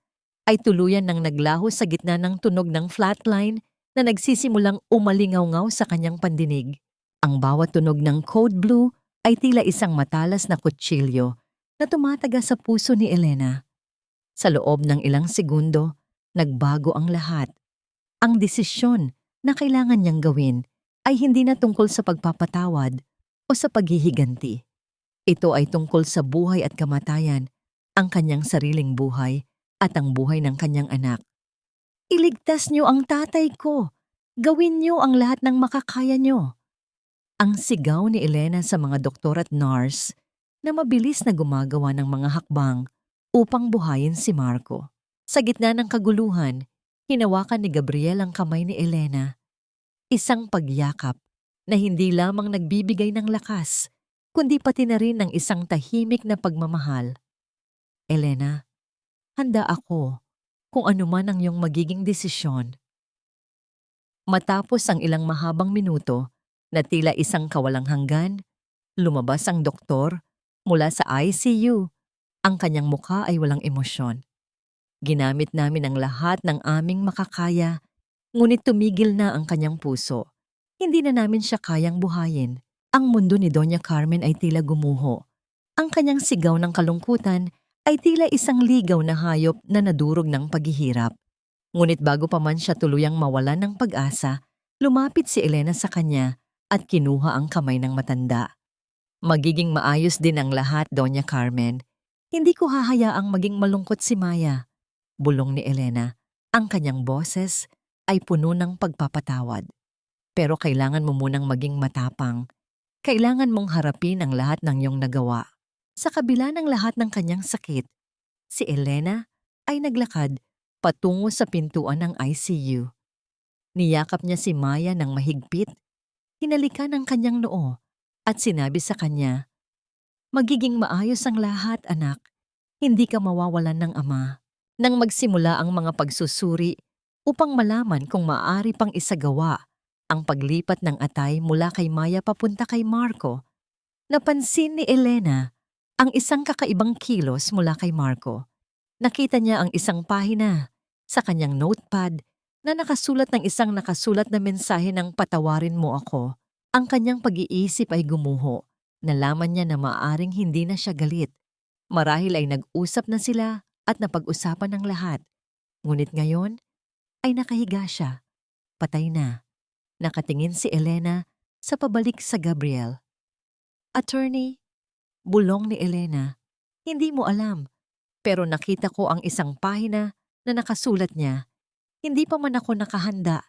ay tuluyan ng naglaho sa gitna ng tunog ng flatline na nagsisimulang umalingaw-ngaw sa kanyang pandinig. Ang bawat tunog ng Code Blue ay tila isang matalas na kutsilyo na tumataga sa puso ni Elena. Sa loob ng ilang segundo, nagbago ang lahat. Ang desisyon na kailangan niyang gawin ay hindi na tungkol sa pagpapatawad o sa paghihiganti. Ito ay tungkol sa buhay at kamatayan, ang kanyang sariling buhay at ang buhay ng kanyang anak. Iligtas niyo ang tatay ko! Gawin niyo ang lahat ng makakaya niyo! Ang sigaw ni Elena sa mga doktor at nurse na mabilis na gumagawa ng mga hakbang upang buhayin si Marco. Sa gitna ng kaguluhan, hinawakan ni Gabriel ang kamay ni Elena. Isang pagyakap na hindi lamang nagbibigay ng lakas, kundi pati na rin ng isang tahimik na pagmamahal. Elena, handa ako kung ano man ang iyong magiging desisyon. Matapos ang ilang mahabang minuto na tila isang kawalang hanggan, lumabas ang doktor mula sa ICU. Ang kanyang mukha ay walang emosyon. Ginamit namin ang lahat ng aming makakaya, ngunit tumigil na ang kanyang puso. Hindi na namin siya kayang buhayin. Ang mundo ni Doña Carmen ay tila gumuho. Ang kanyang sigaw ng kalungkutan ay tila isang ligaw na hayop na nadurog ng paghihirap. Ngunit bago pa man siya tuluyang mawalan ng pag-asa, lumapit si Elena sa kanya at kinuha ang kamay ng matanda. Magiging maayos din ang lahat, Doña Carmen. Hindi ko hahayaang maging malungkot si Maya. Bulong ni Elena. Ang kanyang boses ay puno ng pagpapatawad. Pero kailangan mo munang maging matapang. Kailangan mong harapin ang lahat ng iyong nagawa. Sa kabila ng lahat ng kanyang sakit, si Elena ay naglakad patungo sa pintuan ng ICU. Niyakap niya si Maya ng mahigpit, hinalikan ang kanyang noo at sinabi sa kanya, "Magiging maayos ang lahat, anak. Hindi ka mawawalan ng ama." Nang magsimula ang mga pagsusuri upang malaman kung maaari pang isagawa ang paglipat ng atay mula kay Maya papunta kay Marco, napansin ni Elena ang isang kakaibang kilos mula kay Marco. Nakita niya ang isang pahina sa kanyang notepad na nakasulat ng isang nakasulat na mensahe ng "Patawarin mo ako." Ang kanyang pag-iisip ay gumuho. Nalaman niya na maaaring hindi na siya galit. Marahil ay nag-usap na sila at napag-usapan ng lahat. Ngunit ngayon ay nakahiga siya. Patay na. Nakatingin si Elena sa pabalik sa Gabriel. "Attorney," bulong ni Elena, "hindi mo alam, pero nakita ko ang isang pahina na nakasulat niya. Hindi pa man ako nakahanda.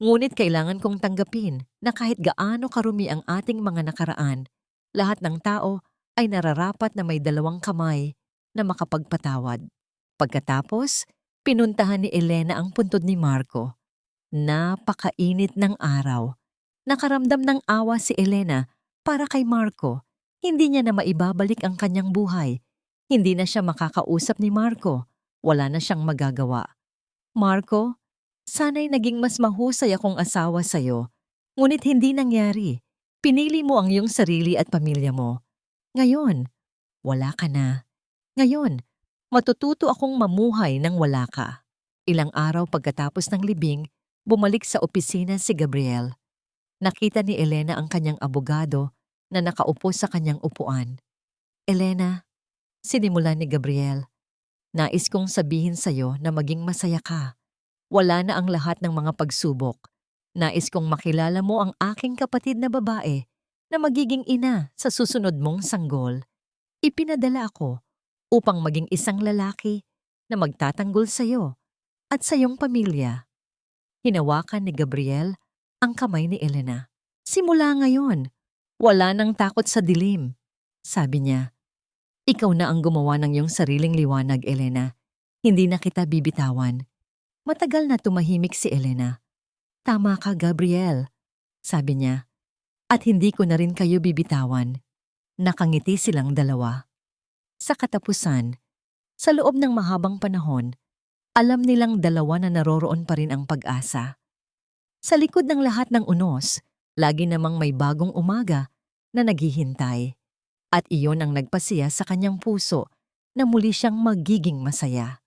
Ngunit kailangan kong tanggapin na kahit gaano karumi ang ating mga nakaraan, lahat ng tao ay nararapat na may dalawang kamay na makapagpatawad." Pagkatapos, pinuntahan ni Elena ang puntod ni Marco. Napakainit ng araw. Nakaramdam ng awa si Elena para kay Marco. Hindi niya na maibabalik ang kanyang buhay. Hindi na siya makakausap ni Marco. Wala na siyang magagawa. "Marco, sana'y naging mas mahusay akong asawa sa'yo. Ngunit hindi nangyari. Pinili mo ang iyong sarili at pamilya mo. Ngayon, wala ka na. Ngayon, matututo akong mamuhay nang wala ka." Ilang araw pagkatapos ng libing, bumalik sa opisina si Gabriel. Nakita ni Elena ang kanyang abogado na nakaupo sa kanyang upuan. "Elena," sinimulan ni Gabriel, "nais kong sabihin sa'yo na maging masaya ka. Wala na ang lahat ng mga pagsubok. Nais kong makilala mo ang aking kapatid na babae na magiging ina sa susunod mong sanggol. Ipinadala ako upang maging isang lalaki na magtatanggol sa'yo at sa iyong pamilya." Hinawakan ni Gabriel ang kamay ni Elena. Simula ngayon, wala nang takot sa dilim. Sabi niya, ikaw na ang gumawa ng iyong sariling liwanag, Elena. Hindi na kita bibitawan. Matagal na tumahimik si Elena. Tama ka, Gabriel, sabi niya. At hindi ko na rin kayo bibitawan. Nakangiti silang dalawa. Sa katapusan, sa loob ng mahabang panahon, alam nilang dalawa na naroroon pa rin ang pag-asa. Sa likod ng lahat ng unos, lagi namang may bagong umaga na naghihintay. At iyon ang nagpasiya sa kanyang puso na muli siyang magiging masaya.